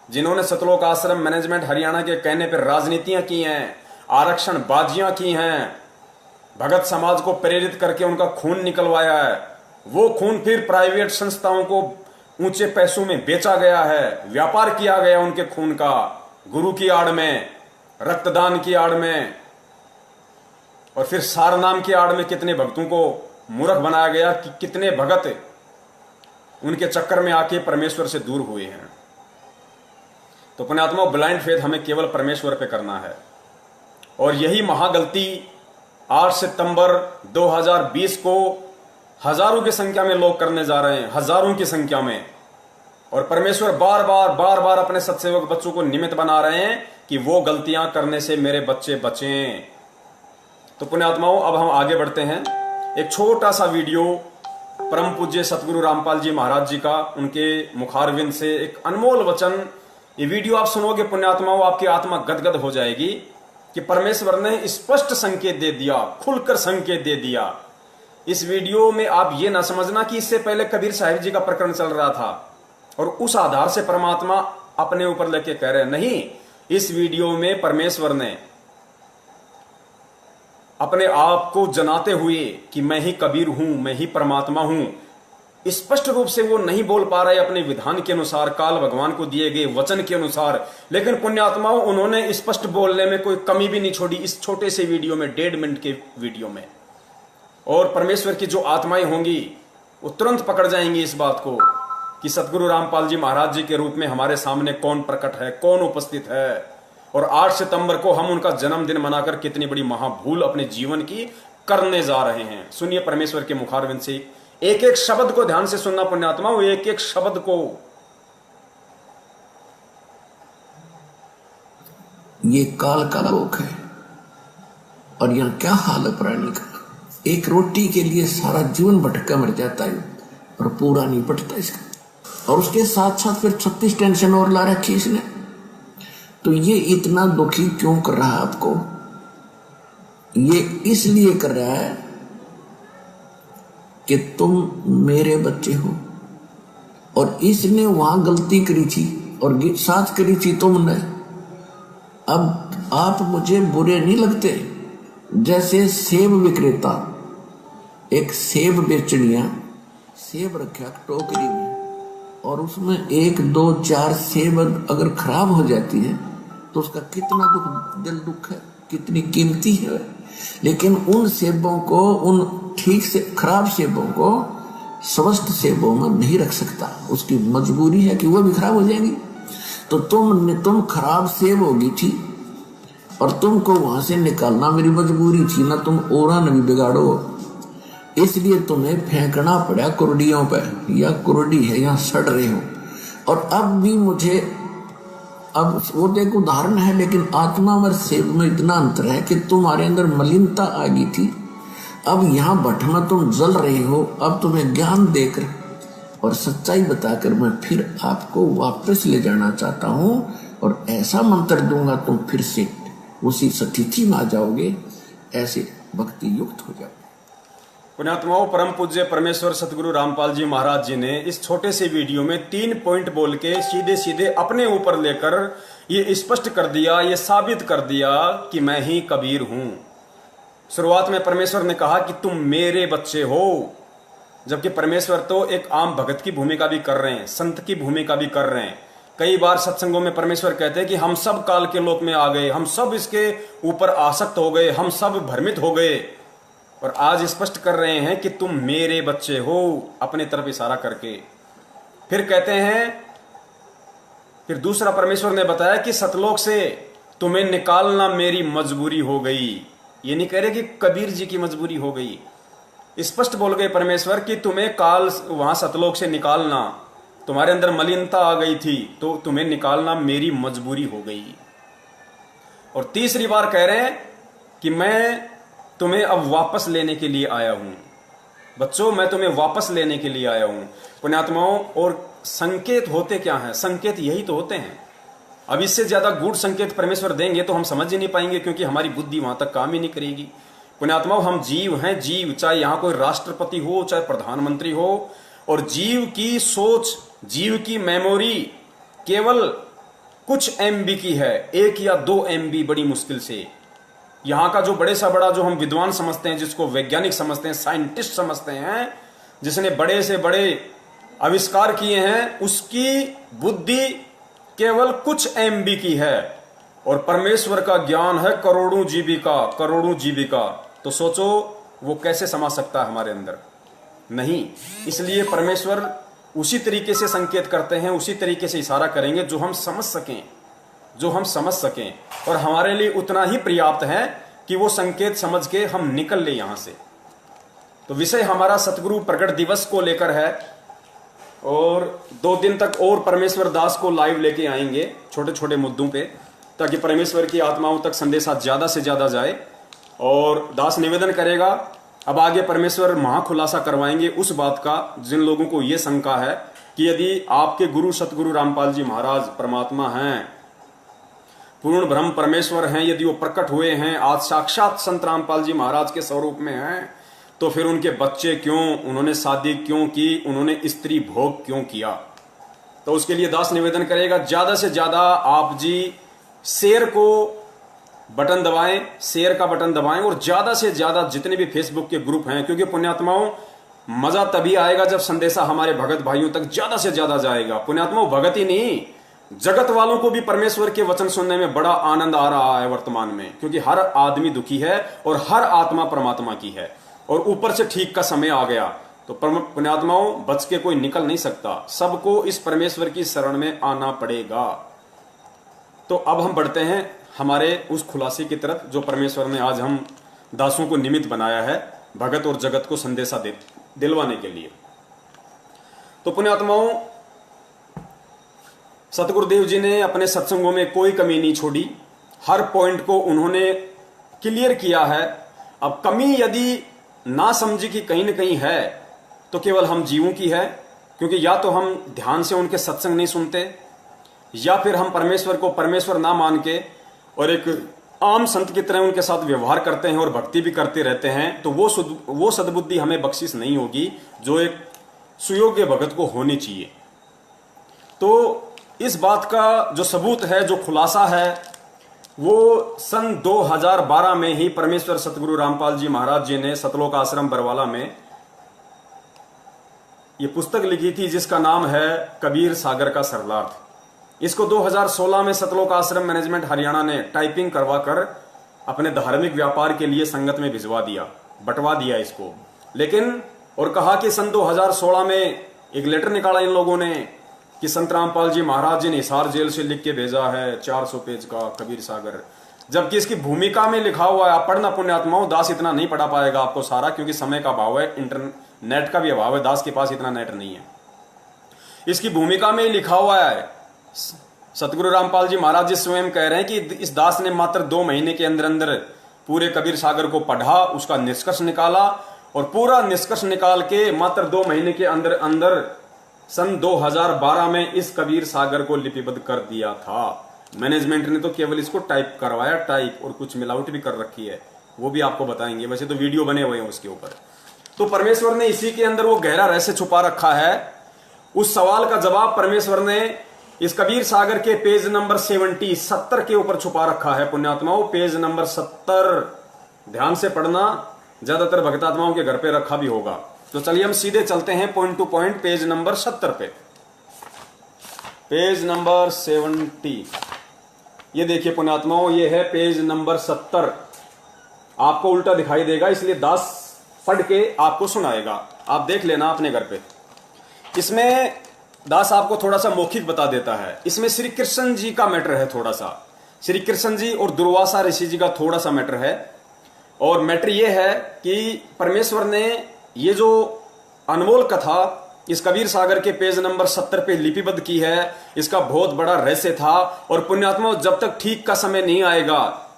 जिन्होंने सतलोक आश्रम मैनेजमेंट हरियाणा के कहने पर राजनीतियां की हैं, आरक्षण बाजियां की हैं, भगत समाज को प्रेरित करके उनका खून निकलवाया है, वो खून फिर प्राइवेट संस्थाओं को ऊंचे पैसों में बेचा गया है, व्यापार किया गया उनके खून का, गुरु की आड़ में, रक्तदान की आड़ में, और फिर सार नाम की आड़ में कितने भक्तों को मूर्ख बनाया गया कि कितने भगत उनके चक्कर में आके परमेश्वर से दूर हुए हैं। तो पुण्यात्मा, ब्लाइंड फेथ हमें केवल परमेश्वर पे करना है। और यही महागलती 8 सितंबर 2020 को हजारों की संख्या में लोग करने जा रहे हैं, हजारों की संख्या में। और परमेश्वर बार बार अपने सत्सेवक बच्चों को निमित्त बना रहे हैं कि वो गलतियां करने से मेरे बच्चे बचें। तो पुण्यात्माओं, अब हम आगे बढ़ते हैं। एक छोटा सा वीडियो परम पूज्य सतगुरु रामपाल जी महाराज जी का, उनके मुखारविंद से एक अनमोल वचन। ये वीडियो आप सुनोगे पुण्यात्माओं, आपकी आत्मा गदगद हो जाएगी कि परमेश्वर ने स्पष्ट संकेत दे दिया, खुलकर संकेत दे दिया। इस वीडियो में आप ये ना समझना कि इससे पहले कबीर साहिब जी का प्रकरण चल रहा था और उस आधार से परमात्मा अपने ऊपर लेके कह रहे हैं। नहीं, इस वीडियो में परमेश्वर ने अपने आप को जनाते हुए कि मैं ही कबीर हूं, मैं ही परमात्मा हूं, स्पष्ट रूप से वो नहीं बोल पा रहे अपने विधान के अनुसार, काल भगवान को दिए गए वचन के अनुसार, लेकिन पुण्यात्माओं उन्होंने स्पष्ट बोलने में कोई कमी भी नहीं छोड़ी इस छोटे से वीडियो में, 1.5 मिनट के वीडियो में। और परमेश्वर की जो आत्माएं होंगी वो तुरंत पकड़ जाएंगी इस बात को कि सतगुरु रामपाल जी महाराज जी के रूप में हमारे सामने कौन प्रकट है, कौन उपस्थित है। और 8 सितंबर को हम उनका जन्मदिन मनाकर कितनी बड़ी महाभूल अपने जीवन की करने जा रहे हैं। सुनिए परमेश्वर के मुखारविंद से, एक एक शब्द को ध्यान से सुनना पुण्यात्मा, वो एक एक शब्द को। ये काल का लोक है। और यहाँ क्या हाल है प्राणी का, एक रोटी के लिए सारा जीवन भटका मर जाता है और पूरा नहीं पटता इसका, और उसके साथ साथ फिर 36 टेंशन और ला रखी इसने। तो ये इतना दुखी क्यों कर रहा है आपको? ये इसलिए कर रहा है कि तुम मेरे बच्चे हो, और इसने वहां गलती करी थी और साथ करी थी तुमने। अब आप मुझे बुरे नहीं लगते? जैसे सेब विक्रेता एक सेब बेचनिया सेब रखा टोकरी में, और उसमें 1 2 4 सेब अगर खराब हो जाती है तो उसका कितना दिल दुख है, कितनी कीमती है। लेकिन उन सेबों को, उन ठीक से खराब सेबों को स्वस्थ सेबों में नहीं रख सकता, उसकी मजबूरी है कि वो भी खराब हो जाएंगी। तो तुम खराब सेब होगी थी और तुमको वहां से निकालना मेरी मजबूरी थी ना, तुम औरा न भी बिगाड़ो, इसलिए तुम्हें फेंकना पड़ा कुर्डियों पे, या कुर्डी है या सड़ रहे हो। और अब भी मुझे, अब वो एक उदाहरण है, लेकिन आत्मा और सेब में इतना अंतर है कि तुम्हारे अंदर मलिनता आ गई थी, अब यहाँ भट्ट में तुम जल रहे हो। अब तुम्हें ज्ञान देकर और सच्चाई बताकर मैं फिर आपको वापस ले जाना चाहता हूँ, और ऐसा मंत्र दूंगा तुम फिर से उसी स्थिति में आ जाओगे, ऐसे भक्ति युक्त हो जाओगे। पुण्यात्माओं, परम पूज्य परमेश्वर सतगुरु रामपाल जी महाराज जी ने इस छोटे से वीडियो में 3 पॉइंट बोल के सीधे सीधे अपने ऊपर लेकर ये स्पष्ट कर दिया, ये साबित कर दिया कि मैं ही कबीर हूं। शुरुआत में परमेश्वर ने कहा कि तुम मेरे बच्चे हो, जबकि परमेश्वर तो एक आम भगत की भूमिका भी कर रहे हैं, संत की भूमिका भी कर रहे हैं। कई बार सत्संगों में परमेश्वर कहते हैं कि हम सब काल के लोक में आ गए, हम सब इसके ऊपर आसक्त हो गए, हम सब भ्रमित हो गए। और आज स्पष्ट कर रहे हैं कि तुम मेरे बच्चे हो, अपने तरफ इशारा करके। फिर कहते हैं, फिर दूसरा परमेश्वर ने बताया कि सतलोक से तुम्हें निकालना मेरी मजबूरी हो गई। ये नहीं कह रहे कि कबीर जी की मजबूरी हो गई, स्पष्ट बोल गए परमेश्वर कि तुम्हें काल वहां सतलोक से निकालना, तुम्हारे अंदर मलिनता आ गई थी तो तुम्हें निकालना मेरी मजबूरी हो गई। और तीसरी बार कह रहे हैं कि मैं तुम्हें अब वापस लेने के लिए आया हूं। बच्चों, मैं तुम्हें वापस लेने के लिए आया हूं। पुण्यात्माओं, और संकेत होते क्या हैं? संकेत यही तो होते हैं। अब इससे ज्यादा गूढ़ संकेत परमेश्वर देंगे तो हम समझ ही नहीं पाएंगे, क्योंकि हमारी बुद्धि वहां तक काम ही नहीं करेगी। पुण्यात्माओं, हम जीव हैं, जीव, चाहे यहां कोई राष्ट्रपति हो, चाहे प्रधानमंत्री हो, और जीव की सोच, जीव की मेमोरी केवल कुछ MB की है, 1 या 2 MB बड़ी मुश्किल से। यहां का जो बड़े सा बड़ा, जो हम विद्वान समझते हैं, जिसको वैज्ञानिक समझते हैं, साइंटिस्ट समझते हैं, जिसने बड़े से बड़े आविष्कार किए हैं, उसकी बुद्धि केवल कुछ MB की है। और परमेश्वर का ज्ञान है करोड़ों जीबी का, करोड़ों जीबी का। तो सोचो वो कैसे समा सकता है हमारे अंदर? नहीं। इसलिए परमेश्वर उसी तरीके से संकेत करते हैं, उसी तरीके से इशारा करेंगे जो हम समझ सकें, जो हम समझ सकें। और हमारे लिए उतना ही पर्याप्त है कि वो संकेत समझ के हम निकल ले यहां से। तो विषय हमारा सतगुरु प्रकट दिवस को लेकर है, और 2 दिन तक और परमेश्वर दास को लाइव लेके आएंगे छोटे छोटे मुद्दों पे, ताकि परमेश्वर की आत्माओं तक संदेशा ज्यादा से ज्यादा जाए। और दास निवेदन करेगा, अब आगे परमेश्वर महाखुलासा करवाएंगे उस बात का जिन लोगों को यह शंका है कि यदि आपके गुरु सतगुरु रामपाल जी महाराज परमात्मा हैं, पूर्ण ब्रह्म परमेश्वर हैं, यदि वो प्रकट हुए हैं, आज साक्षात संत रामपाल जी महाराज के स्वरूप में हैं, तो फिर उनके बच्चे क्यों, उन्होंने शादी क्यों की, उन्होंने स्त्री भोग क्यों किया? तो उसके लिए दास निवेदन करेगा, ज्यादा से ज्यादा आप जी शेयर को बटन दबाएं, शेयर का बटन दबाएं, और ज्यादा से ज्यादा जितने भी फेसबुक के ग्रुप हैं, क्योंकि पुण्यात्माओं मजा तभी आएगा जब संदेशा हमारे भगत भाइयों तक ज्यादा से ज्यादा जाएगा। पुण्यात्माओं, भगत ही नहीं, जगत वालों को भी परमेश्वर के वचन सुनने में बड़ा आनंद आ रहा है वर्तमान में, क्योंकि हर आदमी दुखी है और हर आत्मा परमात्मा की है, और ऊपर से ठीक का समय आ गया। तो पुण्यात्माओं, बच के कोई निकल नहीं सकता, सबको इस परमेश्वर की शरण में आना पड़ेगा। तो अब हम बढ़ते हैं हमारे उस खुलासे की तरफ जो परमेश्वर ने आज हम दासों को निमित्त बनाया है भगत और जगत को संदेशा दिलवाने के लिए। तो पुण्यात्माओं, सतगुरुदेव जी ने अपने सत्संगों में कोई कमी नहीं छोड़ी, हर पॉइंट को उन्होंने क्लियर किया है। अब कमी यदि ना समझी कि कहीं न कहीं है तो केवल हम जीवों की है, क्योंकि या तो हम ध्यान से उनके सत्संग नहीं सुनते, या फिर हम परमेश्वर को परमेश्वर ना मान के और एक आम संत की तरह उनके साथ व्यवहार करते हैं और भक्ति भी करते रहते हैं, तो वो सद्बुद्धि हमें बख्शिश नहीं होगी जो एक सुयोग्य भगत को होनी चाहिए। तो इस बात का जो सबूत है, जो खुलासा है, वो सन 2012 में ही परमेश्वर सतगुरु रामपाल जी महाराज जी ने सतलोक आश्रम बरवाला में ये पुस्तक लिखी थी जिसका नाम है कबीर सागर का सरलार्थ। इसको 2016 में सतलोक आश्रम मैनेजमेंट हरियाणा ने टाइपिंग करवाकर अपने धार्मिक व्यापार के लिए संगत में भिजवा दिया, बंटवा दिया इसको। लेकिन और कहा कि सन 2016 में एक लेटर निकाला इन लोगों ने कि संत रामपाल जी महाराज जी ने हिसार जेल से लिख के भेजा है 400 पेज का कबीर सागर, जबकि इसकी भूमिका में लिखा हुआ है, आप पढ़ना पुण्यात्माओं, दास इतना नहीं पढ़ा पाएगा आपको सारा, क्योंकि समय का अभाव है, इंटरनेट का भी अभाव है, दास के पास इतना नेट नहीं है। इसकी भूमिका में लिखा हुआ है, सतगुरु रामपाल जी महाराज जी स्वयं कह रहे हैं कि इस दास ने मात्र 2 महीने के अंदर अंदर पूरे कबीर सागर को पढ़ा, उसका निष्कर्ष निकाला, और पूरा निष्कर्ष निकाल के मात्र 2 महीने के अंदर अंदर सन 2012 में इस कबीर सागर को लिपिबद्ध कर दिया था। मैनेजमेंट ने तो केवल इसको टाइप करवाया, टाइप, और कुछ मिलावट भी कर रखी है, वो भी आपको बताएंगे, वैसे तो वीडियो बने हुए हैं उसके ऊपर। तो परमेश्वर ने इसी के अंदर वो गहरा रहस्य छुपा रखा है। उस सवाल का जवाब परमेश्वर ने इस कबीर सागर के पेज नंबर 70 के ऊपर छुपा रखा है पुण्यात्माओं। पेज नंबर 70 ध्यान से पढ़ना, ज्यादातर भक्तात्माओं के घर पे रखा भी होगा। तो चलिए हम सीधे चलते हैं point two point page number 70 पे। पेज नंबर 70, ये देखिए पुण्यात्माओं, ये है पेज नंबर 70। आपको उल्टा दिखाई देगा, इसलिए दास पढ़ के आपको सुनाएगा, आप देख लेना अपने घर पे। इसमें दास आपको थोड़ा सा मौखिक बता देता है। इसमें श्री कृष्ण जी का मैटर है, थोड़ा सा श्री कृष्ण जी और दुर्वासा ऋषि जी का थोड़ा सा मैटर है। और मैटर ये है कि परमेश्वर ने ये जो अनमोल कथा इस कबीर सागर के पेज नंबर 70 पे लिपिबद्ध की है, इसका बहुत बड़ा रहस्य था। और पुण्यात्मा, जब तक ठीक का समय नहीं आएगा,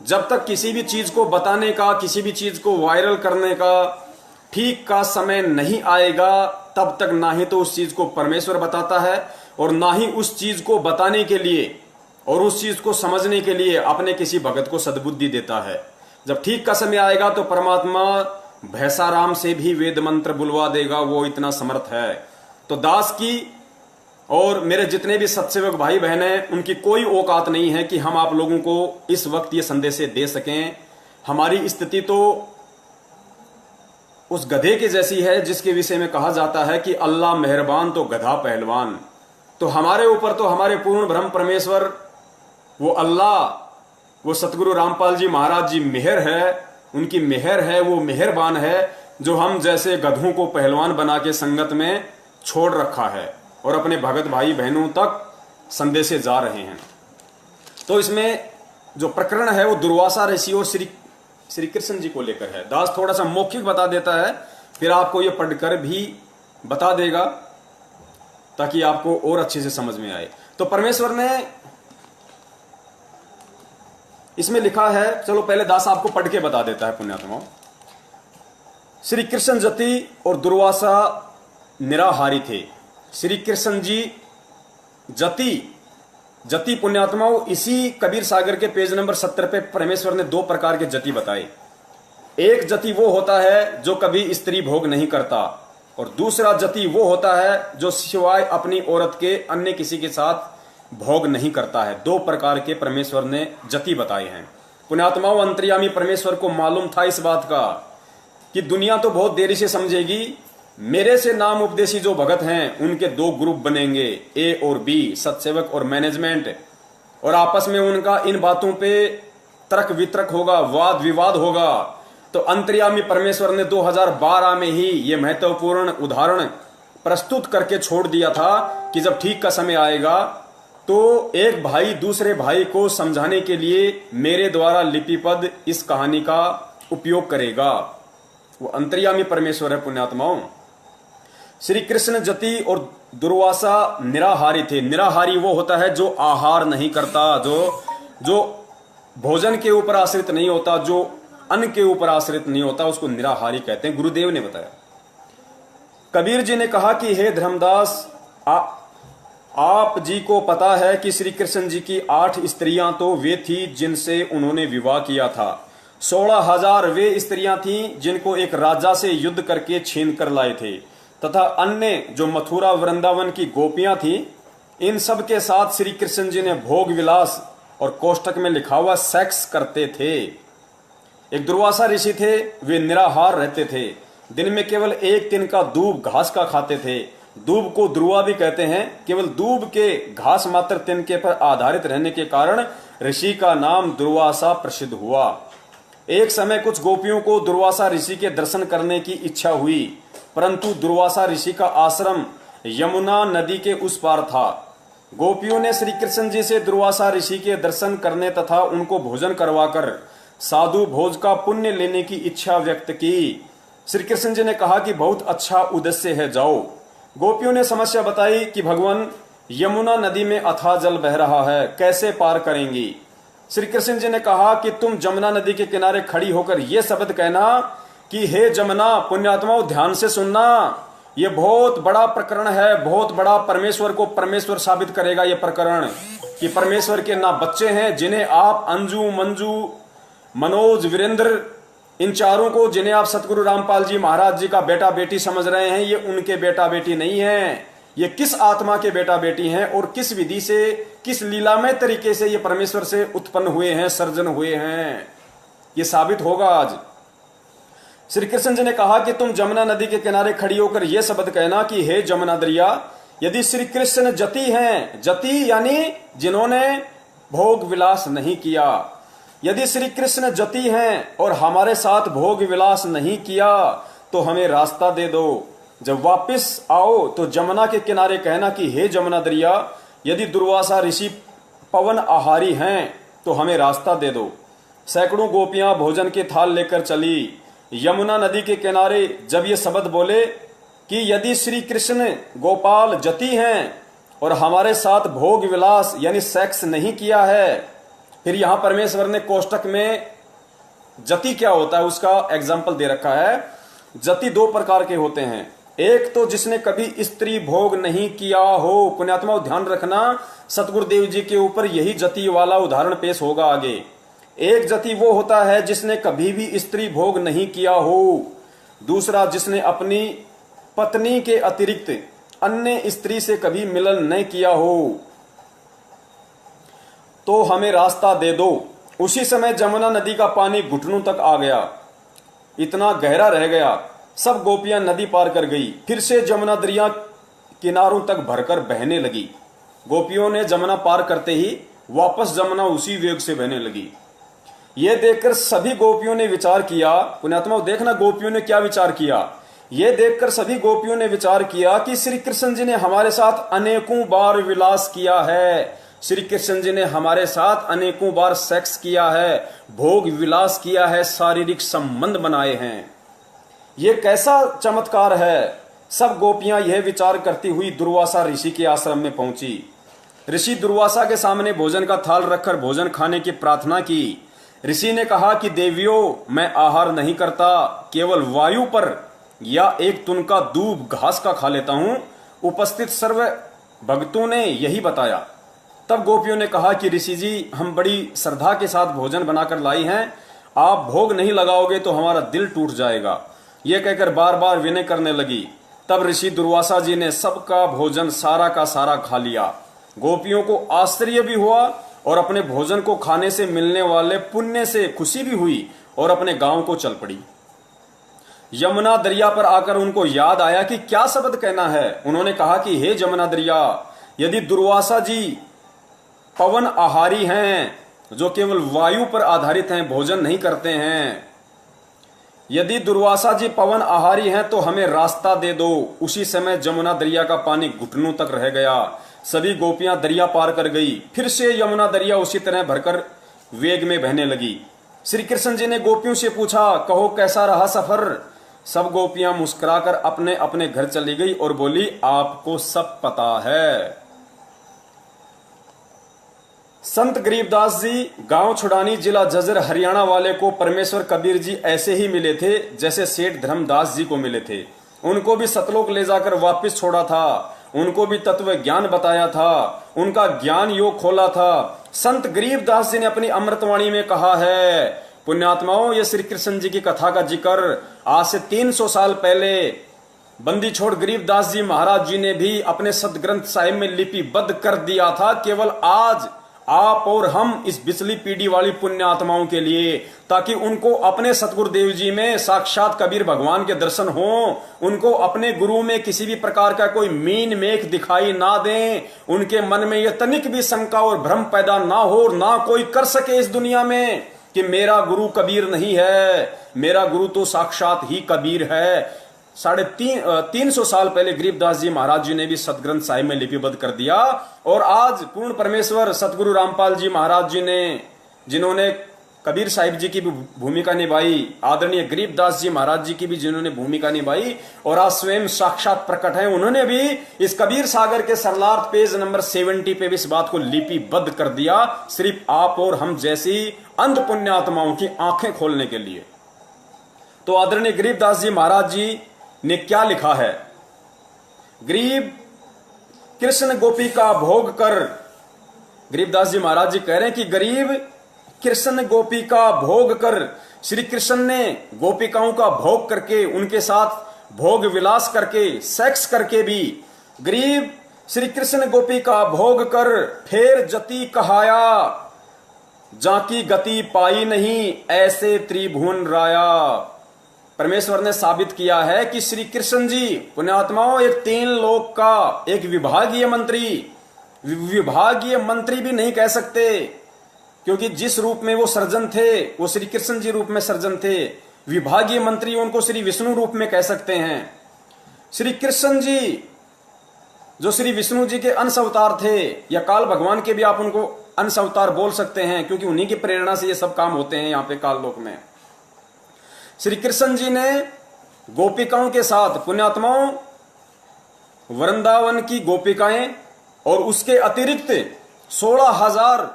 जब तक किसी भी चीज को बताने का, किसी भी चीज को वायरल करने का ठीक का समय नहीं आएगा, तब तक ना ही तो उस चीज को परमेश्वर बताता है और ना ही उस चीज को बताने के लिए और उस चीज को समझने के लिए अपने किसी भगत को सद्बुद्धि देता है। जब ठीक का समय आएगा तो परमात्मा भैसाराम से भी वेद मंत्र बुलवा देगा, वो इतना समर्थ है। तो दास की और मेरे जितने भी सत्सेवक भाई बहन हैं, उनकी कोई औकात नहीं है कि हम आप लोगों को इस वक्त ये संदेश दे सकें। हमारी स्थिति तो उस गधे के जैसी है जिसके विषय में कहा जाता है कि अल्लाह मेहरबान तो गधा पहलवान। तो हमारे ऊपर तो हमारे पूर्ण ब्रह्म परमेश्वर, वो अल्लाह, वो सतगुरु रामपाल जी महाराज जी मेहर है, उनकी मेहर है, वो मेहरबान है, जो हम जैसे गधों को पहलवान बना के संगत में छोड़ रखा है और अपने भगत भाई बहनों तक संदेशे जा रहे हैं। तो इसमें जो प्रकरण है वो दुर्वासा ऋषि और श्री कृष्ण जी को लेकर है। दास थोड़ा सा मौखिक बता देता है, फिर आपको ये पढ़कर भी बता देगा ताकि आपको और अच्छे से समझ में आए। तो परमेश्वर ने इसमें लिखा है, चलो पहले दास आपको पढ़ के बता देता है पुण्यात्माओं। श्री कृष्ण जति और दुर्वासा निराहारी थे। श्री कृष्ण जी जति पुण्यात्माओं, इसी कबीर सागर के पेज नंबर 70 पे परमेश्वर ने 2 प्रकार के जति बताए। एक जति वो होता है जो कभी स्त्री भोग नहीं करता, और दूसरा जति वो होता है जो सिवाय अपनी औरत के अन्य किसी के साथ भोग नहीं करता है। 2 प्रकार के परमेश्वर ने जति बताए हैं पुण्यात्माओं। अंतर्यामी परमेश्वर को मालूम था इस बात का कि दुनिया तो बहुत देरी से समझेगी, मेरे से नाम उपदेशी जो भगत हैं उनके 2 ग्रुप बनेंगे, ए और बी, सत्सेवक और मैनेजमेंट, और आपस में उनका इन बातों पे तर्क वितर्क होगा, वाद विवाद होगा। तो अंतर्यामी परमेश्वर ने 2012 में ही ये महत्वपूर्ण उदाहरण प्रस्तुत करके छोड़ दिया था कि जब ठीक का समय आएगा तो एक भाई दूसरे भाई को समझाने के लिए मेरे द्वारा लिपिबद्ध इस कहानी का उपयोग करेगा। वो अंतर्यामी परमेश्वर है पुण्यात्माओं। श्री कृष्ण जति और दुर्वासा निराहारी थे। निराहारी वो होता है जो आहार नहीं करता, जो भोजन के ऊपर आश्रित नहीं होता, जो अन्न के ऊपर आश्रित नहीं होता, उसको निराहारी कहते हैं, गुरुदेव ने बताया। कबीर जी ने कहा कि हे धर्मदास, आप जी को पता है कि श्री कृष्ण जी की 8 स्त्रियां तो वे थी जिनसे उन्होंने विवाह किया था। 16,000 वे स्त्रियां थीं जिनको एक राजा से युद्ध करके छीन कर लाए थे, तथा अन्य जो मथुरा वृंदावन की गोपियां थीं, इन सब के साथ श्री कृष्ण जी ने भोग विलास और कोष्टक में लिखा हुआ सेक्स करते थे। एक दुर्वासा ऋषि थे, वे निराहार रहते थे, दिन में केवल 1 तिनका दूब घास का खाते थे। दूब को ध्रुवा भी कहते हैं। केवल दूब के घास मात्र तिनके पर आधारित रहने के कारण ऋषि का नाम दुर्वासा प्रसिद्ध हुआ। एक समय कुछ गोपियों को दुर्वासा ऋषि के दर्शन करने की इच्छा हुई, परंतु दुर्वासा ऋषि का आश्रम यमुना नदी के उस पार था। गोपियों ने श्री कृष्ण जी से दुर्वासा ऋषि के दर्शन करने तथा उनको भोजन करवाकर साधु भोज का पुण्य लेने की इच्छा व्यक्त की। श्री कृष्ण जी ने कहा कि बहुत अच्छा उद्देश्य है, जाओ। गोपियों ने समस्या बताई कि भगवान, यमुना नदी में अथाह जल बह रहा है, कैसे पार करेंगी। श्री कृष्ण जी ने कहा कि तुम जमुना नदी के किनारे खड़ी होकर यह शब्द कहना कि हे जमुना, पुण्यात्माओं ध्यान से सुनना, ये बहुत बड़ा प्रकरण है, बहुत बड़ा, परमेश्वर को परमेश्वर साबित करेगा ये प्रकरण, कि परमेश्वर के ना बच्चे हैं जिन्हें आप अंजू, मंजू, मनोज, वीरेंद्र, इन चारों को जिन्हें आप सतगुरु रामपाल जी महाराज जी का बेटा बेटी समझ रहे हैं, ये उनके बेटा बेटी नहीं है। ये किस आत्मा के बेटा बेटी हैं और किस विधि से, किस लीलामय तरीके से ये परमेश्वर से उत्पन्न हुए हैं, सर्जन हुए हैं, ये साबित होगा आज। श्री कृष्ण जी ने कहा कि तुम जमुना नदी के किनारे खड़ी होकर यह शब्द कहना कि हे जमुना दरिया, यदि श्री कृष्ण जति हैं, जति यानी जिन्होंने भोग विलास नहीं किया, यदि श्री कृष्ण जति हैं और हमारे साथ भोग विलास नहीं किया तो हमें रास्ता दे दो। जब वापस आओ तो जमुना के किनारे कहना कि हे जमुना दरिया, यदि दुर्वासा ऋषि पवन आहारी हैं तो हमें रास्ता दे दो। सैकड़ों गोपियां भोजन के थाल लेकर चली। यमुना नदी के किनारे जब ये शब्द बोले कि यदि श्री कृष्ण गोपाल जति हैं और हमारे साथ भोग विलास यानी सेक्स नहीं किया है, फिर यहां परमेश्वर ने कोष्टक में जति क्या होता है उसका एग्जाम्पल दे रखा है। जति 2 प्रकार के होते हैं, एक तो जिसने कभी स्त्री भोग नहीं किया हो, पुण्यात्मा ध्यान रखना, सतगुरुदेव जी के ऊपर यही जति वाला उदाहरण पेश होगा आगे। एक जति वो होता है जिसने कभी भी स्त्री भोग नहीं किया हो, दूसरा जिसने अपनी पत्नी के अतिरिक्त अन्य स्त्री से कभी मिलन नहीं किया हो, तो हमें रास्ता दे दो। उसी समय जमुना नदी का पानी घुटनों तक आ गया, इतना गहरा रह गया। सब गोपियां नदी पार कर गई। फिर से जमुना दरिया किनारों तक भरकर बहने लगी। गोपियों ने जमुना पार करते ही वापस जमुना उसी वेग से बहने लगी। यह देखकर सभी गोपियों ने विचार किया, पुण्यात्मा देखना गोपियों ने क्या विचार किया। यह देखकर सभी गोपियों ने विचार किया कि श्री कृष्ण जी ने हमारे साथ अनेकों बार विलास किया है, श्री कृष्ण जी ने हमारे साथ अनेकों बार सेक्स किया है, भोग विलास किया है, शारीरिक संबंध बनाए हैं। यह कैसा चमत्कार है। सब गोपियां यह विचार करती हुई दुर्वासा ऋषि के आश्रम में पहुंची। ऋषि दुर्वासा के सामने भोजन का थाल रखकर भोजन खाने की प्रार्थना की। ऋषि ने कहा कि देवियों, मैं आहार नहीं करता, केवल वायु पर या एक तुनका दूब घास का खा लेता हूं। उपस्थित सर्व भक्तों ने यही बताया। तब गोपियों ने कहा कि ऋषि जी, हम बड़ी श्रद्धा के साथ भोजन बनाकर लाई हैं, आप भोग नहीं लगाओगे तो हमारा दिल टूट जाएगा। यह कहकर बार बार विनय करने लगी। तब ऋषि दुर्वासा जी ने सबका भोजन सारा का सारा खा लिया। गोपियों को आश्चर्य भी हुआ और अपने भोजन को खाने से मिलने वाले पुण्य से खुशी भी हुई और अपने गांव को चल पड़ी। यमुना दरिया पर आकर उनको याद आया कि क्या शब्द कहना है। उन्होंने कहा कि हे जमुना दरिया, यदि दुर्वासा जी पवन आहारी हैं, जो केवल वायु पर आधारित हैं, भोजन नहीं करते हैं, यदि दुर्वासा जी पवन आहारी हैं तो हमें रास्ता दे दो। उसी समय जमुना दरिया का पानी घुटनों तक रह गया। सभी गोपियां दरिया पार कर गई। फिर से यमुना दरिया उसी तरह भरकर वेग में बहने लगी। श्री कृष्ण जी ने गोपियों से पूछा, कहो कैसा रहा सफर। सब गोपियां मुस्कुराकर अपने अपने घर चली गई और बोली, आपको सब पता है। संत गरीबदास जी गांव छुड़ानी जिला जजर हरियाणा वाले को परमेश्वर कबीर जी ऐसे ही मिले थे जैसे सेठ धर्मदास जी को मिले थे। उनको भी सतलोक ले जाकर वापस छोड़ा था, उनको भी तत्व ज्ञान बताया था, उनका ज्ञान योग खोला था। संत गरीबदास जी ने अपनी अमृतवाणी में कहा है, पुण्यात्माओं, ये श्री कृष्ण जी की कथा का जिक्र आज से 300 साल पहले बंदी छोड़ गरीबदास जी महाराज जी ने भी अपने सदग्रंथ साहिब में लिपिबद्ध कर दिया था। केवल आज आप और हम इस बिचली पीढ़ी वाली पुण्यात्माओं के लिए, ताकि उनको अपने सतगुरुदेव जी में साक्षात कबीर भगवान के दर्शन हो, उनको अपने गुरु में किसी भी प्रकार का कोई मीन मेख दिखाई ना दें, उनके मन में यह तनिक भी शंका और भ्रम पैदा ना हो, ना कोई कर सके इस दुनिया में कि मेरा गुरु कबीर नहीं है, मेरा गुरु तो साक्षात ही कबीर है। 350 साल पहले गरीबदास जी महाराज जी ने भी सतग्रंथ साहिब में लिपिबद्ध कर दिया। और आज पूर्ण परमेश्वर सतगुरु रामपाल जी महाराज जी ने, जिन्होंने कबीर साहिब जी की भी भूमिका निभाई, आदरणीय गरीबदास जी महाराज जी की भी जिन्होंने भूमिका निभाई, और आज स्वयं साक्षात प्रकट है, उन्होंने भी इस कबीर सागर के सरलार्थ पेज नंबर 70 पे भी इस बात को लिपिबद्ध कर दिया, सिर्फ आप और हम जैसी अंध पुण्यात्माओं की आंखें खोलने के लिए। तो आदरणीय गरीबदास जी महाराज जी ने क्या लिखा है? गरीब कृष्ण गोपी का भोग कर, गरीबदास जी महाराज जी कह रहे हैं कि गरीब कृष्ण गोपी का भोग कर, श्री कृष्ण ने गोपिकाओं का भोग करके, उनके साथ भोग विलास करके, सेक्स करके भी, गरीब श्री कृष्ण गोपी का भोग कर फेर जति कहाया, जाकी गति पाई नहीं ऐसे त्रिभुवन राया। परमेश्वर ने साबित किया है कि श्री कृष्ण जी पुण्यात्माओं एक 3 लोक का एक विभागीय मंत्री भी नहीं कह सकते, क्योंकि जिस रूप में वो सर्जन थे वो श्री कृष्ण जी रूप में सर्जन थे। विभागीय मंत्री उनको श्री विष्णु रूप में कह सकते हैं। श्री कृष्ण जी जो श्री विष्णु जी के अंश अवतार थे, या काल भगवान के भी आप उनको अंश अवतार बोल सकते हैं, क्योंकि उन्हीं की प्रेरणा से ये सब काम होते हैं यहाँ पे काल लोक में। श्री कृष्ण जी ने गोपिकाओं के साथ, पुण्यात्माओं, वृंदावन की गोपिकाएं और उसके अतिरिक्त 16,000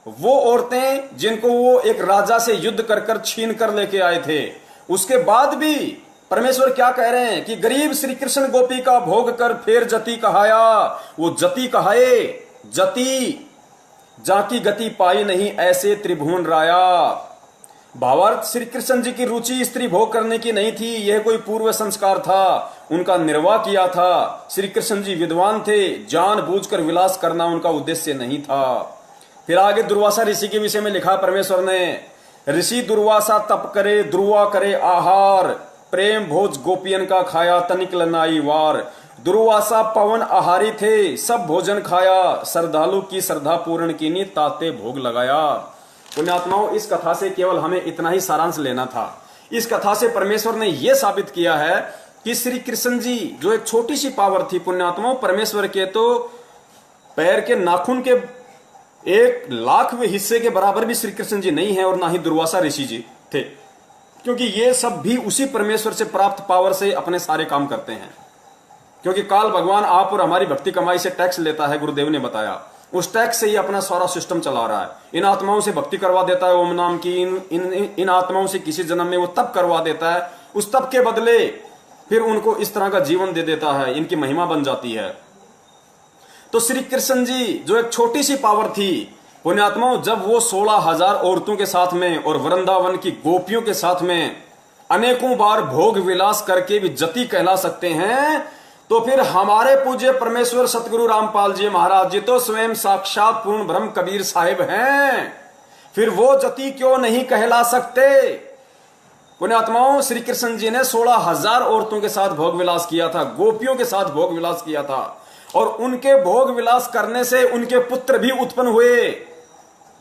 वो औरतें जिनको वो एक राजा से युद्ध कर कर छीन कर लेके आए थे, उसके बाद भी परमेश्वर क्या कह रहे हैं कि गरीब श्री कृष्ण गोपी का भोग कर फेर जति कहाया। वो जति कहाए, जति जाकी गति पाई नहीं ऐसे त्रिभुवन राया। भावार्थ, श्री कृष्ण जी की रुचि स्त्री भोग करने की नहीं थी, यह कोई पूर्व संस्कार था, उनका निर्वाह किया था। श्री कृष्ण जी विद्वान थे, जानबूझकर विलास करना उनका उद्देश्य नहीं था। फिर आगे दुर्वासा ऋषि के विषय में लिखा परमेश्वर ने, ऋषि दुर्वासा तप करे, दुर्वा करे आहार, प्रेम भोज गोपियन का खाया तनिक लनाई वार। दुर्वासा पवन आहारी थे, सब भोजन खाया, श्रद्धालु की श्रद्धा पूर्ण कीनी, ताते भोग लगाया। पुण्यात्माओं, इस कथा से केवल हमें इतना ही सारांश लेना था। इस कथा से परमेश्वर ने यह साबित किया है कि श्री कृष्ण जी जो एक छोटी सी पावर थी, पुण्यात्माओं, परमेश्वर के तो पैर के नाखून के 1,00,000वें हिस्से के बराबर भी श्री कृष्ण जी नहीं है, और ना ही दुर्वासा ऋषि जी थे, क्योंकि ये सब भी उसी परमेश्वर से प्राप्त पावर से अपने सारे काम करते हैं। क्योंकि काल भगवान आप और हमारी भक्ति कमाई से टैक्स लेता है, गुरुदेव ने बताया, उस टैक्स से ही अपना सारा सिस्टम चला रहा है। इन आत्माओं से भक्ति करवा देता है ओम नाम की, इन आत्माओं से किसी जन्म में वो तप करवा देता है, उस तप के बदले फिर उनको इस तरह का जीवन दे देता है, इनकी महिमा बन जाती है। तो श्री कृष्ण जी जो एक छोटी सी पावर थी, पुण्यात्माओं, जब वो 16,000 औरतों के साथ में और वृंदावन की गोपियों के साथ में अनेकों बार भोग विलास करके भी जति कहला सकते हैं, तो फिर हमारे पूज्य परमेश्वर सतगुरु रामपाल जी महाराज जी तो स्वयं साक्षात पूर्ण ब्रह्म कबीर साहिब हैं, फिर वो जति क्यों नहीं कहला सकते? पुण्यात्माओं, श्री कृष्ण जी ने 16,000 औरतों के साथ भोग विलास किया था, गोपियों के साथ भोग विलास किया था, और उनके भोग विलास करने से उनके पुत्र भी उत्पन्न हुए,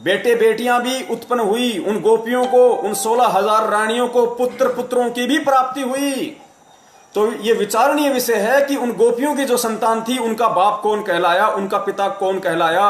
बेटे बेटियां भी उत्पन्न हुई, उन गोपियों को, उन 16,000 रानियों को पुत्र पुत्रों की भी प्राप्ति हुई। तो ये विचारणीय विषय है कि उन गोपियों की जो संतान थी, उनका बाप कौन कहलाया, उनका पिता कौन कहलाया,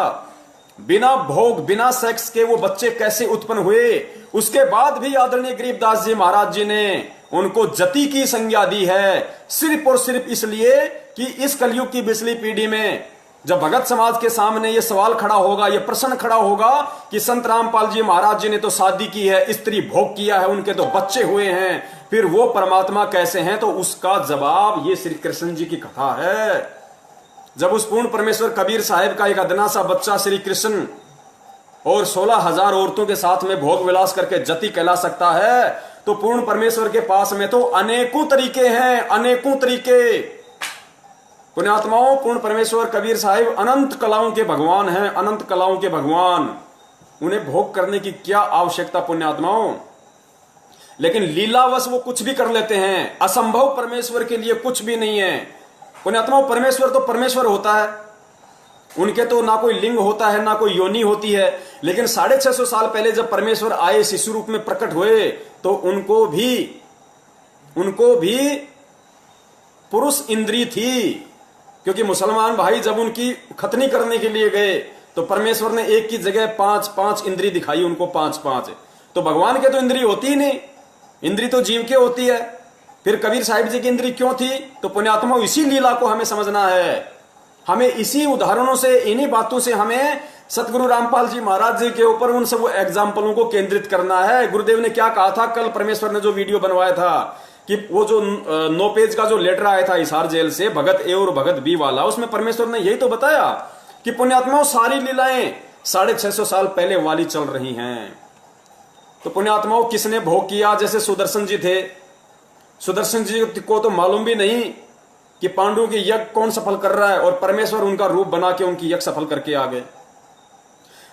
बिना भोग बिना सेक्स के वो बच्चे कैसे उत्पन्न हुए। उसके बाद भी आदरणीय गरीबदास जी महाराज जी ने उनको जति की संज्ञा दी है, सिर्फ और सिर्फ इसलिए कि इस कलयुग की बिचली पीढ़ी में जब भगत समाज के सामने ये सवाल खड़ा होगा, ये प्रश्न खड़ा होगा कि संत रामपाल जी महाराज जी ने तो शादी की है, स्त्री भोग किया है, उनके तो बच्चे हुए हैं, फिर वो परमात्मा कैसे हैं? तो उसका जवाब ये श्री कृष्ण जी की कथा है। जब उस पूर्ण परमेश्वर कबीर साहिब का एक अदना सा बच्चा श्री कृष्ण और 16,000 औरतों के साथ में भोग विलास करके जति कहला सकता है, तो पूर्ण परमेश्वर के पास में तो अनेकों तरीके हैं, अनेकों तरीके। पुण्यात्माओं, पूर्ण परमेश्वर कबीर साहिब अनंत कलाओं के भगवान हैं, अनंत कलाओं के भगवान। उन्हें भोग करने की क्या आवश्यकता पुण्यात्माओं? लेकिन लीलावश वो कुछ भी कर लेते हैं। असंभव परमेश्वर के लिए कुछ भी नहीं है पुण्यात्माओं। परमेश्वर तो परमेश्वर होता है, उनके तो ना कोई लिंग होता है, ना कोई योनि होती है। लेकिन 650 साल पहले जब परमेश्वर आए, शिशु रूप में प्रकट हुए, तो उनको भी पुरुष इंद्री थी। क्योंकि मुसलमान भाई जब उनकी खतनी करने के लिए गए, तो परमेश्वर ने एक की जगह 5-5 इंद्री दिखाई उनको, 5-5। तो भगवान के तो इंद्री होती ही नहीं, इंद्री तो जीव के होती है। फिर कबीर साहिब जी की इंद्री क्यों थी? तो पुण्यात्मा इसी लीला को हमें समझना है। हमें इसी उदाहरणों से, इन्हीं बातों से हमें सतगुरु रामपाल जी महाराज जी के ऊपर उन सब एग्जाम्पलों को केंद्रित करना है। गुरुदेव ने क्या कहा था? कल परमेश्वर ने जो वीडियो बनवाया था कि वो जो 9 पेज का जो लेटर आया था हिसार जेल से, भगत ए और भगत बी वाला, उसमें परमेश्वर ने यही तो बताया कि पुण्यात्माओं सारी लीलाएं 650 साल पहले वाली चल रही हैं। तो पुण्यात्माओं किसने भोग किया? जैसे सुदर्शन जी थे, सुदर्शन जी को तो मालूम भी नहीं कि पांडवों की यज्ञ कौन सफल कर रहा है, और परमेश्वर उनका रूप बना के उनकी यज्ञ सफल करके आ गए।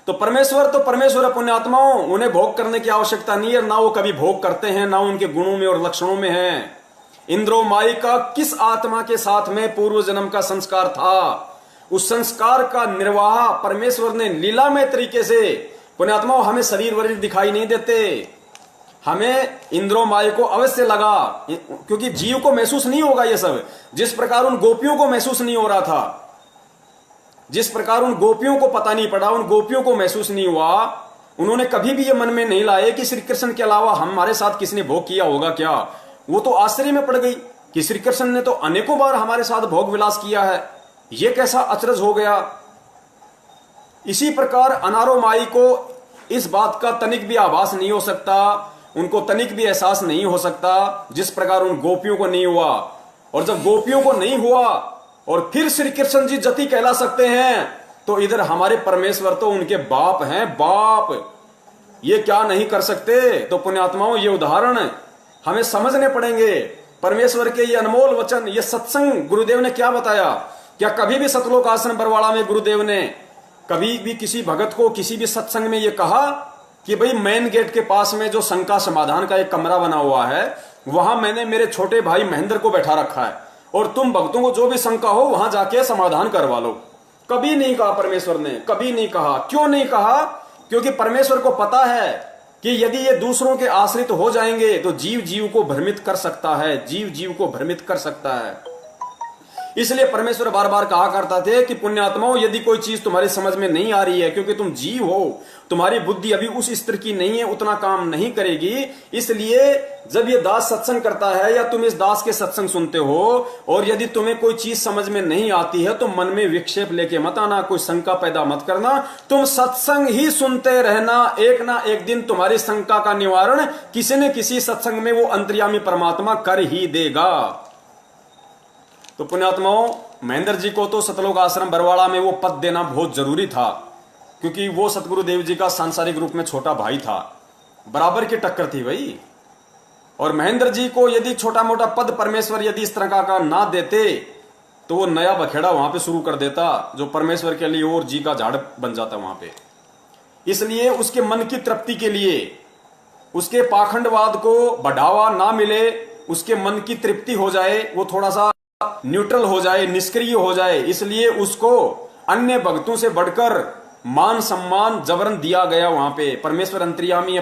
तो परमेश्वर है पुण्यात्माओं, उन्हें भोग करने की आवश्यकता नहीं है, ना वो कभी भोग करते हैं, ना उनके गुणों में और लक्षणों में है। इंद्रो माई का किस आत्मा के साथ में पूर्व जन्म का संस्कार था, उस संस्कार का निर्वाह परमेश्वर ने लीलामय तरीके से, पुण्यात्माओं हमें शरीर वरीर दिखाई नहीं देते, हमें इंद्रो माई को अवश्य लगा, क्योंकि जीव को महसूस नहीं होगा ये सब। जिस प्रकार उन गोपियों को महसूस नहीं हो रहा था, जिस प्रकार उन गोपियों को पता नहीं पड़ा, उन गोपियों को महसूस नहीं हुआ, उन्होंने कभी भी ये मन में नहीं लाए कि श्री कृष्ण के अलावा हमारे साथ किसने भोग किया होगा क्या। वो तो आश्चर्य में पड़ गई कि श्री कृष्ण ने तो अनेकों बार हमारे साथ भोग विलास किया है, ये कैसा अचरज हो गया। इसी प्रकार अनारो माई को इस बात का तनिक भी आभास नहीं हो सकता, उनको तनिक भी एहसास नहीं हो सकता, जिस प्रकार उन गोपियों को नहीं हुआ। और जब गोपियों को नहीं हुआ और फिर श्री कृष्ण जी जति कहला सकते हैं, तो इधर हमारे परमेश्वर तो उनके बाप हैं, बाप, ये क्या नहीं कर सकते। तो पुण्यात्माओं ये उदाहरण हमें समझने पड़ेंगे। परमेश्वर के ये अनमोल वचन, ये सत्संग गुरुदेव ने क्या बताया? क्या कभी भी सतलोक आश्रम बरवाड़ा में गुरुदेव ने कभी भी किसी भगत को किसी भी सत्संग में ये कहा कि भाई मेन गेट के पास में जो शंका समाधान का एक कमरा बना हुआ है, वहां मैंने मेरे छोटे भाई महेंद्र को बैठा रखा है, और तुम भक्तों को जो भी शंका हो वहां जाके समाधान करवा लो? कभी नहीं कहा परमेश्वर ने, कभी नहीं कहा। क्यों नहीं कहा? क्योंकि परमेश्वर को पता है कि यदि ये दूसरों के आश्रित हो जाएंगे तो जीव जीव को भ्रमित कर सकता है, जीव जीव को भ्रमित कर सकता है। इसलिए परमेश्वर बार बार कहा करता थे कि पुण्यात्माओं यदि कोई चीज तुम्हारी समझ में नहीं आ रही है, क्योंकि तुम जीव हो, तुम्हारी बुद्धि अभी उस स्तर की नहीं है, उतना काम नहीं करेगी। इसलिए जब ये दास सत्संग करता है या तुम इस दास के सत्संग सुनते हो, और यदि तुम्हें कोई चीज समझ में नहीं आती है, तो मन में विक्षेप लेके मत आना, कोई शंका पैदा मत करना, तुम सत्संग ही सुनते रहना। एक ना एक दिन तुम्हारी शंका का निवारण किसी न किसी सत्संग में वो अंतर्यामी परमात्मा कर ही देगा। तो पुण्यात्माओं महेंद्र जी को तो सतलोक आश्रम बरवाड़ा में वो पद देना बहुत जरूरी था, क्योंकि वो सतगुरु देव जी का सांसारिक रूप में छोटा भाई था, बराबर की टक्कर थी भाई। और महेंद्र जी को यदि छोटा मोटा पद परमेश्वर यदि इस तरह का ना देते, तो वो नया बखेड़ा वहां पे शुरू कर देता, जो परमेश्वर के लिए और जी का झाड़ बन जाता वहां पे। इसलिए उसके मन की तृप्ति के लिए, उसके पाखंडवाद को बढ़ावा ना मिले, उसके मन की तृप्ति हो जाए, वो थोड़ा सा न्यूट्रल हो जाए, निष्क्रिय हो जाए, इसलिए उसको अन्य भक्तों से बढ़कर मान सम्मान जबरन दिया गया वहां पे। परमेश्वर अंतर्यामी है,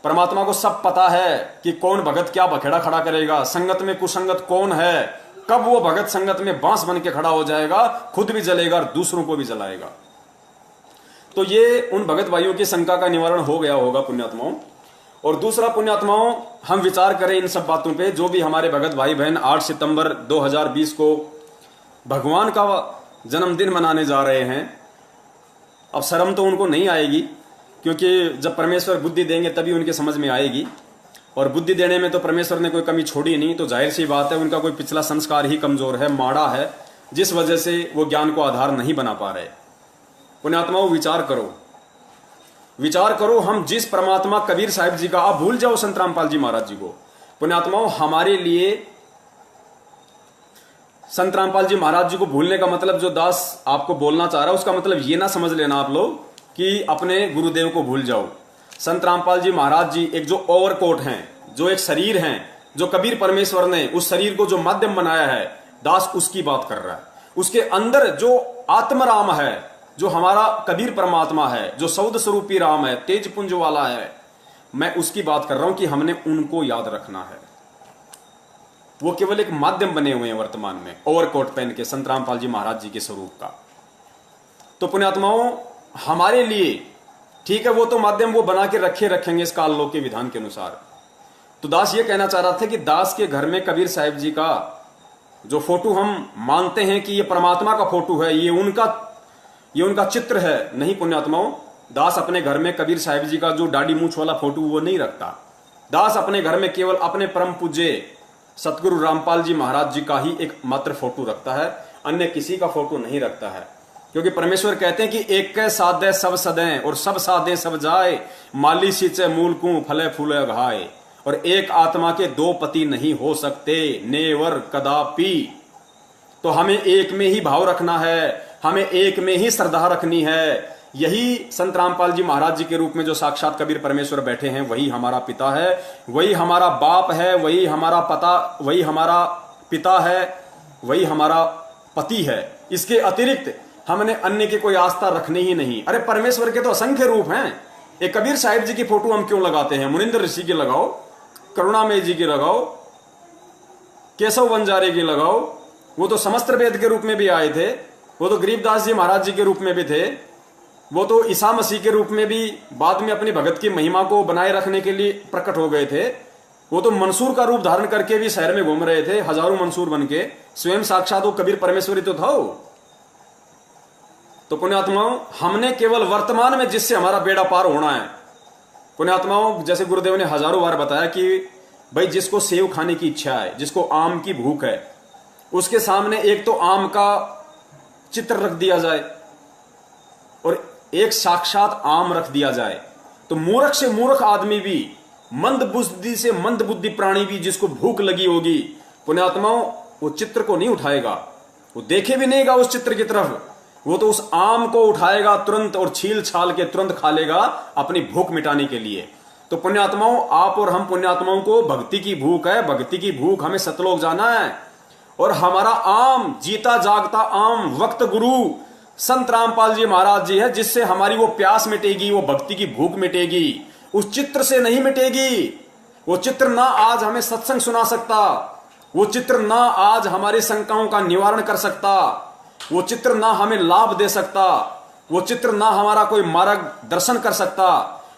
परमात्मा को सब पता है कि कौन भगत क्या बखेड़ा खड़ा करेगा, संगत में कुसंगत कौन है, कब वो भगत संगत में बांस बन के खड़ा हो जाएगा, खुद भी जलेगा और दूसरों को भी जलाएगा। तो ये उन भगत भाइयों की शंका का निवारण हो गया होगा पुण्यात्माओं। और दूसरा पुण्यात्माओं, हम विचार करें इन सब बातों पे, जो भी हमारे भगत भाई बहन 8 सितंबर 2020 को भगवान का जन्मदिन मनाने जा रहे हैं। अब शर्म तो उनको नहीं आएगी, क्योंकि जब परमेश्वर बुद्धि देंगे तभी उनके समझ में आएगी, और बुद्धि देने में तो परमेश्वर ने कोई कमी छोड़ी नहीं। तो जाहिर सी बात है उनका कोई पिछला संस्कार ही कमजोर है, माड़ा है, जिस वजह से वो ज्ञान को आधार नहीं बना पा रहे। पुण्यात्माओं, विचार करो, विचार करो। हम जिस परमात्मा कबीर साहिब जी का, आप भूल जाओ संत रामपाल जी महाराज जी को। पुण्यात्माओं, हमारे लिए संत रामपाल जी महाराज जी को भूलने का मतलब जो दास आपको बोलना चाह रहा है, उसका मतलब ये ना समझ लेना आप लोग कि अपने गुरुदेव को भूल जाओ। संत रामपाल जी महाराज जी एक जो ओवरकोट हैं, जो एक शरीर हैं, जो कबीर परमेश्वर ने उस शरीर को जो माध्यम बनाया है, दास उसकी बात कर रहा है। उसके अंदर जो आत्मराम है, जो हमारा कबीर परमात्मा है, जो सौद स्वरूपी राम है, तेज पुंज वाला है, मैं उसकी बात कर रहा हूं कि हमने उनको याद रखना है। वो केवल एक माध्यम बने हुए हैं वर्तमान में, ओवरकोट पहन के संत रामपाल जी महाराज जी के स्वरूप का। तो पुण्यात्माओं, हमारे लिए ठीक है, वो तो माध्यम वो बना के रखेंगे इस काल लोक के विधान के अनुसार। तो दास ये कहना चाह रहा था कि दास के घर में कबीर साहिब जी का जो फोटो हम मानते हैं कि ये परमात्मा का फोटो है, ये उनका चित्र है, नहीं पुण्यात्माओं। दास अपने घर में कबीर साहिब जी का जो दाढ़ी मूछ वाला फोटो वो नहीं रखता। दास अपने घर में केवल अपने परम पूज्य सतगुरु रामपाल जी महाराज जी का ही एक मात्र फोटो रखता है, अन्य किसी का फोटो नहीं रखता है। क्योंकि परमेश्वर कहते हैं कि एक कै साधे सब सदें और सब साधे सब जाए, माली सींचे मूल को फले फूले घाए। और एक आत्मा के दो पति नहीं हो सकते, नेवर कदापि। तो हमें एक में ही भाव रखना है, हमें एक में ही श्रद्धा रखनी है। यही संत रामपाल जी महाराज जी के रूप में जो साक्षात कबीर परमेश्वर बैठे हैं, वही हमारा पिता है, वही हमारा बाप है, वही हमारा पिता है, वही हमारा पति है। इसके अतिरिक्त हमने अन्य की कोई आस्था रखनी ही नहीं। अरे परमेश्वर के तो असंख्य रूप हैं। एक कबीर साहिब जी की फोटो हम क्यों लगाते हैं? मुनिंद्र ऋषि की लगाओ, करुणामय जी की लगाओ, केशव बंजारे की लगाओ, वो तो समस्त वेद के रूप में भी आए थे, वो तो गरीबदास जी महाराज जी के रूप में भी थे, वो तो ईसा मसीह के रूप में भी बाद में अपनी भगत की महिमा को बनाए रखने के लिए प्रकट हो गए थे। वो तो मंसूर का रूप धारण करके भी शहर में घूम रहे थे, हजारों मंसूर बन के। स्वयं साक्षात वो कबीर परमेश्वरी तो था। तो पुण्यात्माओं, हमने केवल वर्तमान में जिससे हमारा बेड़ा पार होना है। पुण्यात्माओं, जैसे गुरुदेव ने हजारों बार बताया कि भाई जिसको सेव खाने की इच्छा है, जिसको आम की भूख है, उसके सामने एक तो आम का चित्र रख दिया जाए और एक साक्षात आम रख दिया जाए, तो मूर्ख से मूर्ख आदमी भी, मंद बुद्धि से मंद बुद्धि प्राणी भी जिसको भूख लगी होगी, पुण्यात्माओं, वो चित्र को नहीं उठाएगा, वो देखे भी नहींगा उस चित्र की तरफ। वो तो उस आम को उठाएगा तुरंत और छील छाल के तुरंत खा लेगा अपनी भूख मिटाने के लिए। तो पुण्यात्माओं, आप और हम पुण्यात्माओं को भक्ति की भूख है। भक्ति की भूख हमें सतलोक जाना है। और हमारा आम, जीता जागता आम वक्त गुरु संत रामपाल जी महाराज जी है, जिससे हमारी वो प्यास मिटेगी, वो भक्ति की भूख मिटेगी। उस चित्र से नहीं मिटेगी। वो चित्र ना आज हमें सत्संग सुना सकता, वो चित्र ना आज हमारी शंकाओं का निवारण कर सकता, वो चित्र ना हमें लाभ दे सकता, वो चित्र ना हमारा कोई मार्गदर्शन कर सकता,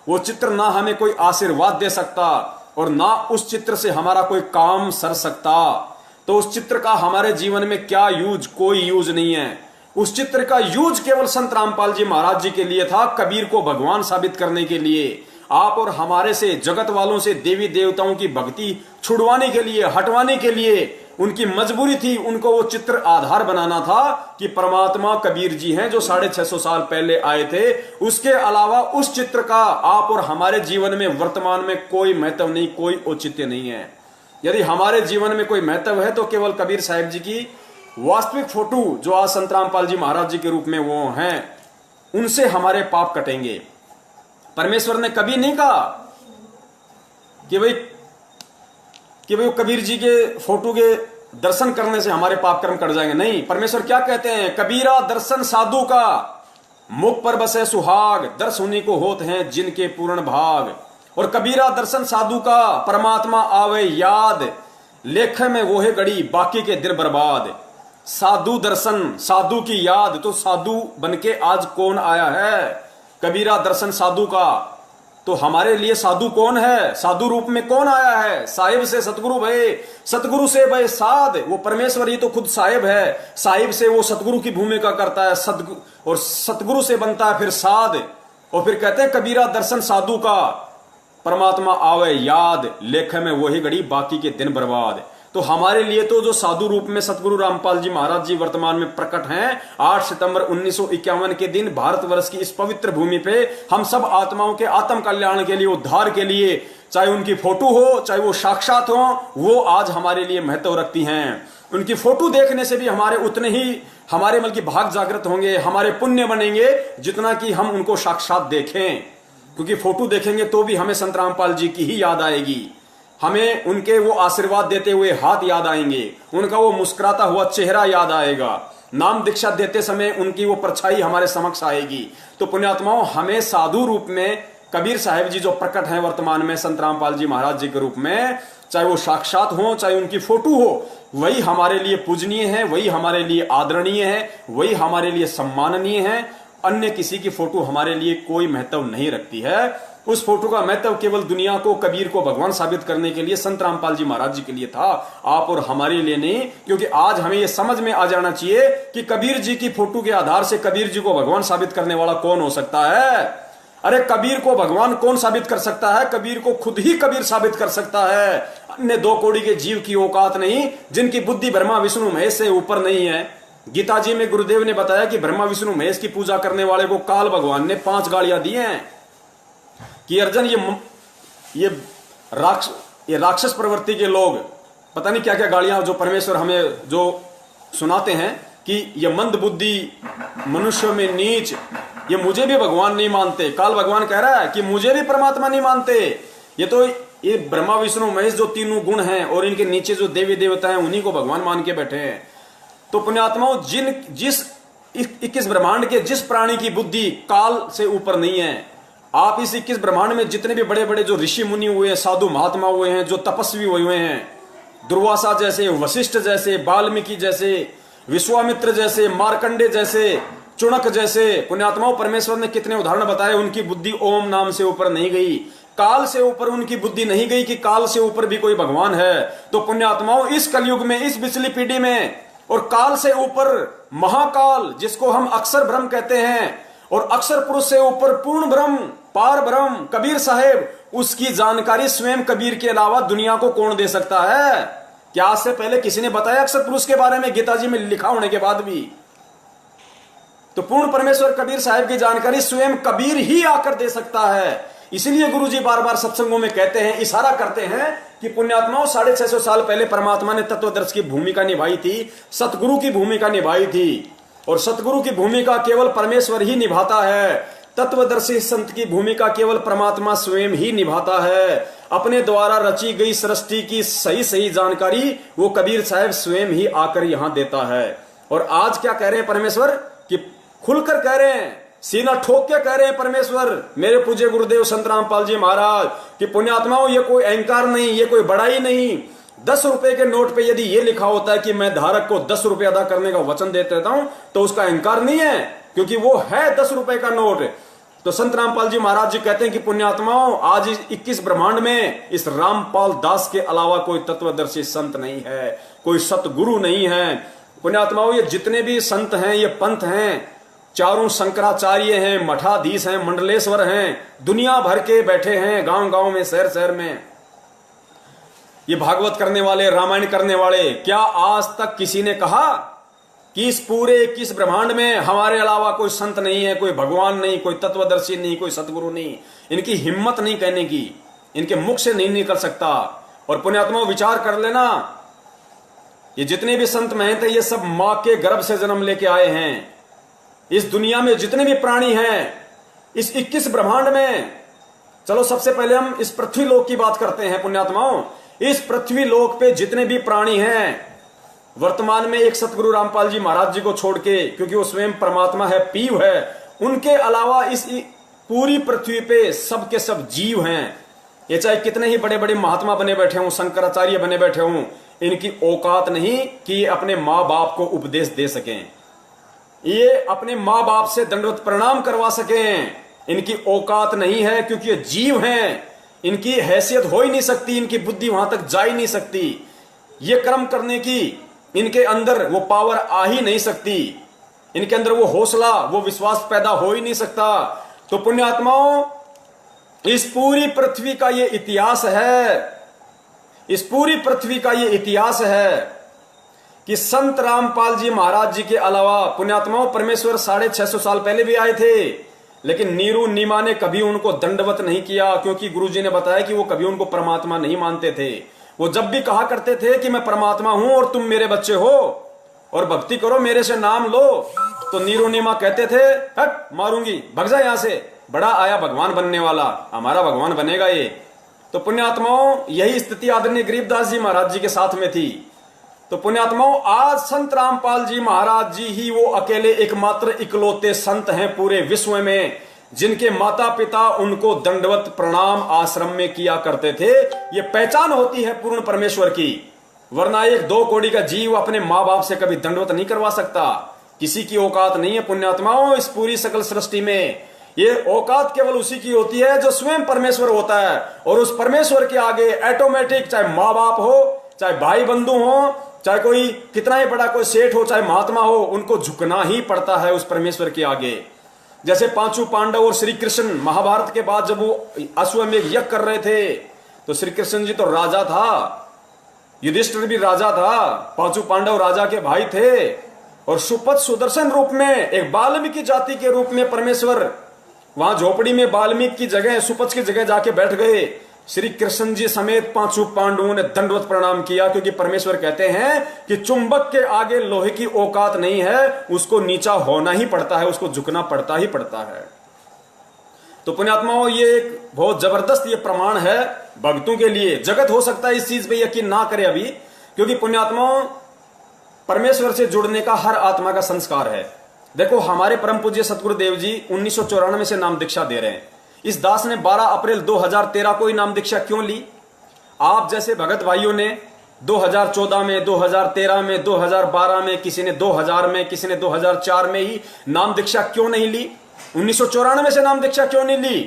वो चित्र ना हमें कोई आशीर्वाद दे सकता, और ना उस चित्र से हमारा कोई काम सर सकता। तो उस चित्र का हमारे जीवन में क्या यूज? कोई यूज नहीं है। उस चित्र का यूज केवल संत रामपाल जी महाराज जी के लिए था, कबीर को भगवान साबित करने के लिए। आप और हमारे से, जगत वालों से देवी देवताओं की भक्ति छुड़वाने के लिए, हटवाने के लिए उनकी मजबूरी थी। उनको वो चित्र आधार बनाना था कि परमात्मा कबीर जी हैं जो 650 साल पहले आए थे। उसके अलावा उस चित्र का आप और हमारे जीवन में वर्तमान में कोई महत्व नहीं, कोई औचित्य नहीं है। यदि हमारे जीवन में कोई महत्व है तो केवल कबीर साहिब जी की वास्तविक फोटो जो आज संत रामपाल जी महाराज जी के रूप में वो हैं, उनसे हमारे पाप कटेंगे। परमेश्वर ने कभी नहीं कहा कि भाई वो कबीर जी के फोटो के दर्शन करने से हमारे पाप कर्म कट जाएंगे। नहीं, परमेश्वर क्या कहते हैं? कबीरा दर्शन साधु का, मुख पर बसे सुहाग, दर्श उन्हीं को होते हैं जिनके पूर्ण भाग। और कबीरा दर्शन साधु का, परमात्मा आवे याद, लेखे में वो है गड़ी, बाकी के दिन बर्बाद। साधु दर्शन, साधु की याद, तो साधु बनके आज कौन आया है? कबीरा दर्शन साधु का, तो हमारे लिए साधु कौन है? साधु रूप में कौन आया है? साहिब से सतगुरु भय, सतगुरु से भय साध। वो परमेश्वर ही तो खुद साहिब है। साहिब से वो सतगुरु की भूमिका करता है, और सतगुरु से बनता है फिर साध। और फिर कहते हैं कबीरा दर्शन साधु का, परमात्मा आवे याद, लेखे में वही घड़ी बाकी के दिन बर्बाद। तो हमारे लिए तो जो साधु रूप में सतगुरु रामपाल जी महाराज जी वर्तमान में प्रकट हैं, 8 सितंबर 1951 के दिन भारतवर्ष की इस पवित्र भूमि पे हम सब आत्माओं के आत्म कल्याण के लिए, उद्धार के लिए, चाहे उनकी फोटो हो चाहे वो साक्षात हो, वो आज हमारे लिए महत्व रखती हैं। उनकी फोटो देखने से भी हमारे उतने ही हमारे बल्कि भाग जागृत होंगे, हमारे पुण्य बनेंगे, जितना कि हम उनको साक्षात देखें। क्योंकि फोटो देखेंगे तो भी हमें संत रामपाल जी की ही याद आएगी, हमें उनके वो आशीर्वाद देते हुए हाथ याद आएंगे, उनका वो मुस्कुराता हुआ चेहरा याद आएगा, नाम दीक्षा देते समय उनकी वो परछाई हमारे समक्ष आएगी। तो पुण्यात्माओं, हमें साधु रूप में कबीर साहिब जी जो प्रकट हैं वर्तमान में संत रामपाल जी महाराज जी के रूप में, चाहे वो साक्षात हो चाहे उनकी फोटो हो, वही हमारे लिए पूजनीय है, वही हमारे लिए आदरणीय है, वही हमारे लिए सम्माननीय है। अन्य किसी की फोटो हमारे लिए कोई महत्व नहीं रखती है। उस फोटो का महत्व केवल दुनिया को, कबीर को भगवान साबित करने के लिए संत रामपाल जी महाराज जी के लिए था, आप और हमारे लिए नहीं। क्योंकि आज हमें यह समझ में आ जाना चाहिए कि कबीर जी की फोटो के आधार से कबीर जी को भगवान साबित करने वाला कौन हो सकता है? अरे कबीर को भगवान कौन साबित कर सकता है? कबीर को खुद ही कबीर साबित कर सकता है। अन्य 2 कौड़ी के जीव की औकात नहीं, जिनकी बुद्धि ब्रह्मा विष्णु महेश से ऊपर नहीं है। गीता जी में गुरुदेव ने बताया कि ब्रह्मा विष्णु महेश की पूजा करने वाले को काल भगवान ने 5 गालियां दी हैं कि अर्जुन ये राक्षस प्रवृत्ति के लोग पता नहीं क्या क्या गालियां जो परमेश्वर हमें जो सुनाते हैं कि ये मंद बुद्धि, मनुष्य में नीच, ये मुझे भी भगवान नहीं मानते। काल भगवान कह रहा है कि मुझे भी परमात्मा नहीं मानते। ये ब्रह्मा विष्णु महेश जो तीनों गुण हैं और इनके नीचे जो देवी देवता हैं, उन्हीं को भगवान मान के बैठे हैं। तो पुण्यात्माओं, जिस 21 ब्रह्मांड के जिस प्राणी की बुद्धि काल से ऊपर नहीं है, आप इस 21 ब्रह्मांड में जितने भी बड़े बड़े जो ऋषि मुनि हुए हैं, साधु महात्मा हुए हैं, जो तपस्वी हुए हैं, दुर्वासा जैसे, वशिष्ठ जैसे, वाल्मीकि जैसे, विश्वामित्र जैसे, मार्कंडे जैसे, चुणक जैसे पुण्यात्माओं, परमेश्वर ने कितने उदाहरण बताए। उनकी बुद्धि ओम नाम से ऊपर नहीं गई, काल से ऊपर उनकी बुद्धि नहीं गई कि काल से ऊपर भी कोई भगवान है। तो पुण्यात्माओं, इस कलयुग में, इस पिछली पीढ़ी में, और काल से ऊपर महाकाल जिसको हम अक्षर ब्रह्म कहते हैं, और अक्षर पुरुष से ऊपर पूर्ण ब्रह्म, पार ब्रह्म कबीर साहेब, उसकी जानकारी स्वयं कबीर के अलावा दुनिया को कौन दे सकता है? क्या आज से पहले किसी ने बताया अक्षर पुरुष के बारे में गीता जी में लिखा होने के बाद भी? तो पूर्ण परमेश्वर कबीर साहेब की जानकारी स्वयं कबीर ही आकर दे सकता है। इसलिए गुरुजी बार बार सत्संगों में कहते हैं, इशारा करते हैं कि पुण्यात्माओं, 650 साल पहले परमात्मा ने तत्वदर्शी की भूमिका निभाई थी, सतगुरु की भूमिका निभाई थी। और सतगुरु की भूमिका केवल परमेश्वर ही निभाता है। तत्वदर्शी संत की भूमिका केवल परमात्मा स्वयं ही निभाता है। अपने द्वारा रची गई सृष्टि की सही सही जानकारी वो कबीर साहब स्वयं ही आकर यहां देता है। और आज क्या कह रहे हैं परमेश्वर कि खुलकर कह रहे हैं, सीना ठोक के कह रहे हैं परमेश्वर, मेरे पूज्य गुरुदेव संत रामपाल जी महाराज, कि पुण्यात्माओं, ये कोई अहंकार नहीं, ये कोई बड़ाई नहीं। 10 रुपए के नोट पे यदि ये लिखा होता है कि मैं धारक को 10 रुपए अदा करने का वचन देता हूं, तो उसका अहंकार नहीं है, क्योंकि वो है 10 रुपए का नोट। तो संत रामपाल जी महाराज जी कहते हैं कि पुण्यात्माओं, आज इस 21 ब्रह्मांड में इस रामपाल दास के अलावा कोई तत्वदर्शी संत नहीं है, कोई सतगुरु नहीं है। पुण्यात्माओं, ये जितने भी संत हैं, ये पंथ हैं, चारों शंकराचार्य हैं, मठाधीश हैं, मंडलेश्वर हैं, दुनिया भर के बैठे हैं, गांव गांव में, शहर शहर में, ये भागवत करने वाले, रामायण करने वाले। क्या आज तक किसी ने कहा कि इस पूरे 21 ब्रह्मांड में हमारे अलावा कोई संत नहीं है, कोई भगवान नहीं, कोई तत्वदर्शी नहीं, कोई सतगुरु नहीं? इनकी हिम्मत नहीं कहने की, इनके मुख से नहीं निकल सकता। और पुण्यात्मा विचार कर लेना, ये जितने भी संत महंत हैं, ये सब मां के गर्भ से जन्म लेके आए हैं। इस दुनिया में जितने भी प्राणी हैं, इस 21 ब्रह्मांड में, चलो सबसे पहले हम इस पृथ्वी लोक की बात करते हैं पुण्यात्माओं। इस पृथ्वी लोक पे जितने भी प्राणी हैं, वर्तमान में एक सतगुरु रामपाल जी महाराज जी को छोड़ के, क्योंकि वो स्वयं परमात्मा है, पीव है, उनके अलावा इस पूरी पृथ्वी पे सब के सब जीव हैं। ये चाहे कितने ही बड़े बड़े महात्मा बने बैठे हों, शंकराचार्य बने बैठे हों, इनकी औकात नहीं कि अपने माँ बाप को उपदेश दे सकें, ये अपने माँ बाप से दंडवत प्रणाम करवा सकें, इनकी औकात नहीं है, क्योंकि ये जीव हैं, इनकी हैसियत हो ही नहीं सकती, इनकी बुद्धि वहां तक जा ही नहीं सकती, ये कर्म करने की इनके अंदर वो पावर आ ही नहीं सकती, इनके अंदर वो हौसला, वो विश्वास पैदा हो ही नहीं सकता। तो पुण्यात्माओं, इस पूरी पृथ्वी का ये इतिहास है, इस पूरी पृथ्वी का ये इतिहास है कि संत रामपाल जी महाराज जी के अलावा पुण्यात्माओं परमेश्वर 650 साल पहले भी आए थे, लेकिन नीरू नीमा ने कभी उनको दंडवत नहीं किया, क्योंकि गुरुजी ने बताया कि वो कभी उनको परमात्मा नहीं मानते थे। वो जब भी कहा करते थे कि मैं परमात्मा हूं और तुम मेरे बच्चे हो और भक्ति करो, मेरे से नाम लो, तो नीरू नीमा कहते थे हट मारूंगी, भग जा यहां से, बड़ा आया भगवान बनने वाला, हमारा भगवान बनेगा ये। तो पुण्यात्माओं, यही स्थिति आदरणीय गरीबदास जी महाराज जी के साथ में थी। तो पुण्यात्माओं, आज संत रामपाल जी महाराज जी ही वो अकेले एकमात्र इकलौते संत हैं पूरे विश्व में जिनके माता पिता उनको दंडवत प्रणाम आश्रम में किया करते थे। ये पहचान होती है पूर्ण परमेश्वर की, वरना एक 2 कौड़ी का जीव अपने माँ बाप से कभी दंडवत नहीं करवा सकता। किसी की औकात नहीं है पुण्यात्माओं इस पूरी सकल सृष्टि में। ये औकात केवल उसी की होती है जो स्वयं परमेश्वर होता है, और उस परमेश्वर के आगे ऑटोमेटिक, चाहे माँ बाप हो, चाहे भाई बंधु हो, चाहे कोई कितना ही बड़ा कोई सेठ हो, चाहे महात्मा हो, उनको झुकना ही पड़ता है उस परमेश्वर के आगे। जैसे 5 पांडव और श्री कृष्ण महाभारत के बाद जब वो अश्वमेध यज्ञ कर रहे थे, तो श्री कृष्ण जी तो राजा था, युधिष्ठिर भी राजा था, 5 पांडव राजा के भाई थे, और सुपथ सुदर्शन रूप में एक वाल्मीकि जाति के रूप में परमेश्वर वहां झोपड़ी में वाल्मीकि की जगह, सुपथ की जगह जाके बैठ गए। श्री कृष्ण जी समेत 5 पांडवों ने दंडवत प्रणाम किया, क्योंकि परमेश्वर कहते हैं कि चुंबक के आगे लोहे की औकात नहीं है, उसको नीचा होना ही पड़ता है, उसको झुकना पड़ता ही पड़ता है। तो पुण्यात्माओं, ये एक बहुत जबरदस्त ये प्रमाण है भक्तों के लिए। जगत हो सकता है इस चीज पे यकीन ना करे अभी, क्योंकि पुण्यात्माओं परमेश्वर से जुड़ने का हर आत्मा का संस्कार है। देखो, हमारे परम पूज्य सतगुरुदेव जी 1994 से नाम दीक्षा दे रहे हैं। इस दास ने 12 अप्रैल 2013 को ही नाम दीक्षा क्यों ली? आप जैसे भगत भाइयों ने 2014 में, 2013 में, 2012 में, किसी ने 2000 में, किसी ने 2004 में ही नाम दीक्षा क्यों नहीं ली? 1994 से नाम दीक्षा क्यों नहीं ली?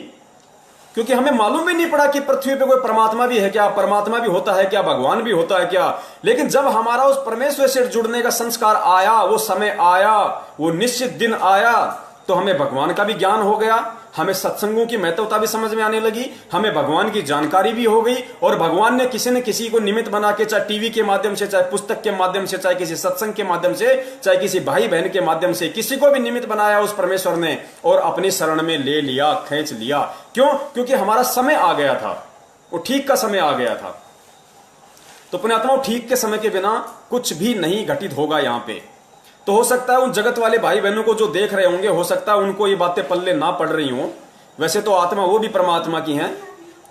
क्योंकि हमें मालूम ही नहीं पड़ा कि पृथ्वी पे कोई परमात्मा भी है क्या, परमात्मा भी होता है क्या, भगवान भी होता है क्या। लेकिन जब हमारा उस परमेश्वर से जुड़ने का संस्कार आया, वो समय आया, वो निश्चित दिन आया, तो हमें भगवान का भी ज्ञान हो गया, हमें सत्संगों की महत्वता भी समझ में आने लगी, हमें भगवान की जानकारी भी हो गई, और भगवान ने किसी न किसी को निमित्त बना के, चाहे टीवी के माध्यम से, चाहे पुस्तक के माध्यम से, चाहे किसी सत्संग के माध्यम से, चाहे किसी भाई बहन के माध्यम से, किसी को भी निमित्त बनाया उस परमेश्वर ने, और अपनी शरण में ले लिया, खींच लिया। क्यों? क्योंकि हमारा समय आ गया था, वो ठीक का समय आ गया था। तो पुण्यात्माओं, ठीक के समय के बिना कुछ भी नहीं घटित होगा यहां पे। तो हो सकता है उन जगत वाले भाई बहनों को जो देख रहे होंगे, हो सकता है उनको ये बातें पल्ले ना पड़ रही हों। वैसे तो आत्मा वो भी परमात्मा की हैं,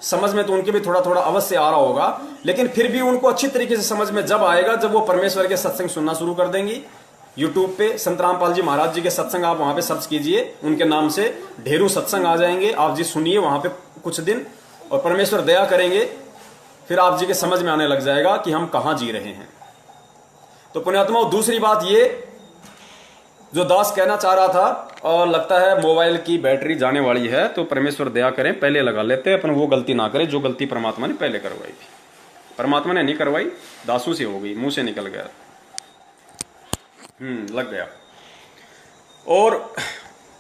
समझ में तो उनके भी थोड़ा थोड़ा अवश्य आ रहा होगा, लेकिन फिर भी उनको अच्छी तरीके से समझ में जब आएगा जब वो परमेश्वर के सत्संग सुनना शुरू कर देंगी। यूट्यूब पे संत रामपाल जी महाराज जी के सत्संग आप वहां पे सर्च कीजिए, उनके नाम से ढेरों सत्संग आ जाएंगे। आप जी सुनिए वहां पे कुछ दिन, और परमेश्वर दया करेंगे, फिर आप जी के समझ में आने लग जाएगा कि हम कहां जी रहे हैं। तो पुण्यात्माओं, दूसरी बात ये जो दास कहना चाह रहा था, और लगता है मोबाइल की बैटरी जाने वाली है, तो परमेश्वर दया करें, पहले लगा लेते हैं, अपन वो गलती ना करें जो गलती परमात्मा ने पहले करवाई थी। परमात्मा ने नहीं करवाई, दासू से हो गई, मुंह से निकल गया, लग गया। और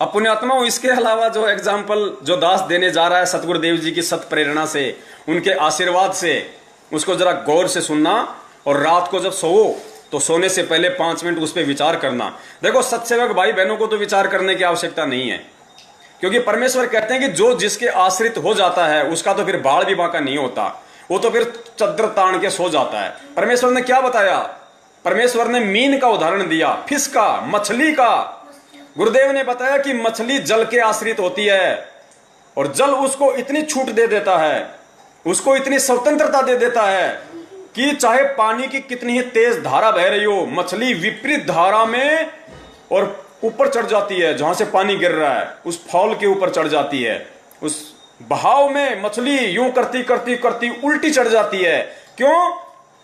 पुण्यात्मा, इसके अलावा जो एग्जाम्पल जो दास देने जा रहा है सतगुरुदेव जी की सत प्रेरणा से, उनके आशीर्वाद से, उसको जरा गौर से सुनना, और रात को जब सो तो सोने से पहले 5 मिनट उस पर विचार करना। देखो, सत्सेवक भाई बहनों को तो विचार करने की आवश्यकता नहीं है, क्योंकि परमेश्वर कहते हैं कि जो जिसके आश्रित हो जाता है उसका तो फिर बाढ़ भी बांका नहीं होता, वो तो फिर चद्दर तान के सो जाता है। परमेश्वर ने क्या बताया? परमेश्वर ने मीन का उदाहरण दिया, फिश का, मछली का। गुरुदेव ने बताया कि मछली जल के आश्रित होती है, और जल उसको इतनी छूट दे देता है, उसको इतनी स्वतंत्रता दे देता है कि चाहे पानी की कितनी ही तेज धारा बह रही हो, मछली विपरीत धारा में और ऊपर चढ़ जाती है, जहां से पानी गिर रहा है उस फॉल के ऊपर चढ़ जाती है। उस बहाव में मछली यूं करती करती करती उल्टी चढ़ जाती है। क्यों?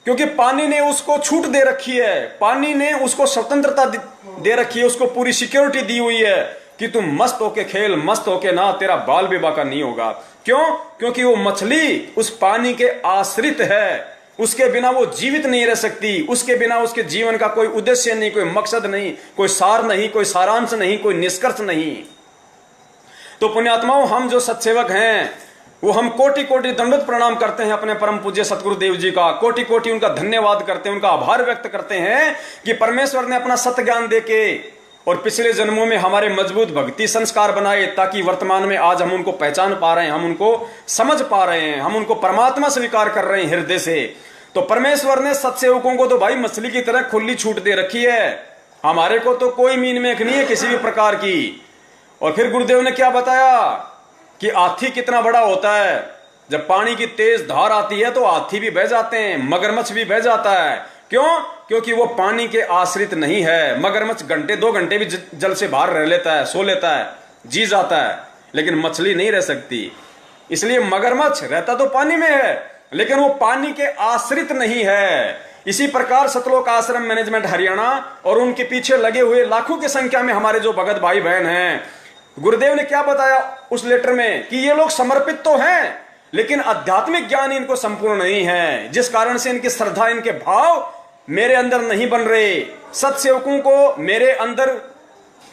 क्योंकि पानी ने उसको छूट दे रखी है, पानी ने उसको स्वतंत्रता दे रखी है, उसको पूरी सिक्योरिटी दी हुई है कि तुम मस्त होके खेल, मस्त होके ना, तेरा बाल भी बाका नहीं होगा। क्यों? क्योंकि वो मछली उस पानी के आश्रित है, उसके बिना वो जीवित नहीं रह सकती, उसके बिना उसके जीवन का कोई उद्देश्य नहीं, कोई मकसद नहीं, कोई सार नहीं, कोई सारांश नहीं, कोई निष्कर्ष नहीं। तो पुण्यात्माओं, हम जो सत्सेवक हैं वो हम कोटि कोटि दंडोत प्रणाम करते हैं अपने परम पूज्य सतगुरुदेव जी का, कोटि कोटि उनका धन्यवाद करते हैं, उनका आभार व्यक्त करते हैं कि परमेश्वर ने अपना सत्य ज्ञान देके और पिछले जन्मों में हमारे मजबूत भक्ति संस्कार बनाए, ताकि वर्तमान में आज हम उनको पहचान पा रहे हैं, हम उनको समझ पा रहे हैं, हम उनको परमात्मा स्वीकार कर रहे हैं हृदय से। तो परमेश्वर ने सत्सेवकों को तो भाई मछली की तरह खुली छूट दे रखी है, हमारे को तो कोई मीन मेख नहीं है किसी भी प्रकार की। और फिर गुरुदेव ने क्या बताया कि हाथी कितना बड़ा होता है, जब पानी की तेज धार आती है तो हाथी भी बह जाते हैं, मगरमच्छ भी बह जाता है। क्यों? क्योंकि वो पानी के आश्रित नहीं है। मगरमच्छ घंटे 2 घंटे भी जल से बाहर रह लेता है, सो लेता है, जी जाता है, लेकिन मछली नहीं रह सकती। इसलिए मगरमच्छ रहता तो पानी में है, लेकिन वो पानी के आश्रित नहीं है। इसी प्रकार सतलोक आश्रम मैनेजमेंट हरियाणा और उनके पीछे लगे हुए लाखों की संख्या में हमारे जो भगत भाई बहन हैं, गुरुदेव ने क्या बताया उस लेटर में कि ये लोग समर्पित तो हैं, लेकिन आध्यात्मिक ज्ञान इनको संपूर्ण नहीं है, जिस कारण से इनकी श्रद्धा, इनके भाव मेरे अंदर नहीं बन रहे। सत्सेवकों को मेरे अंदर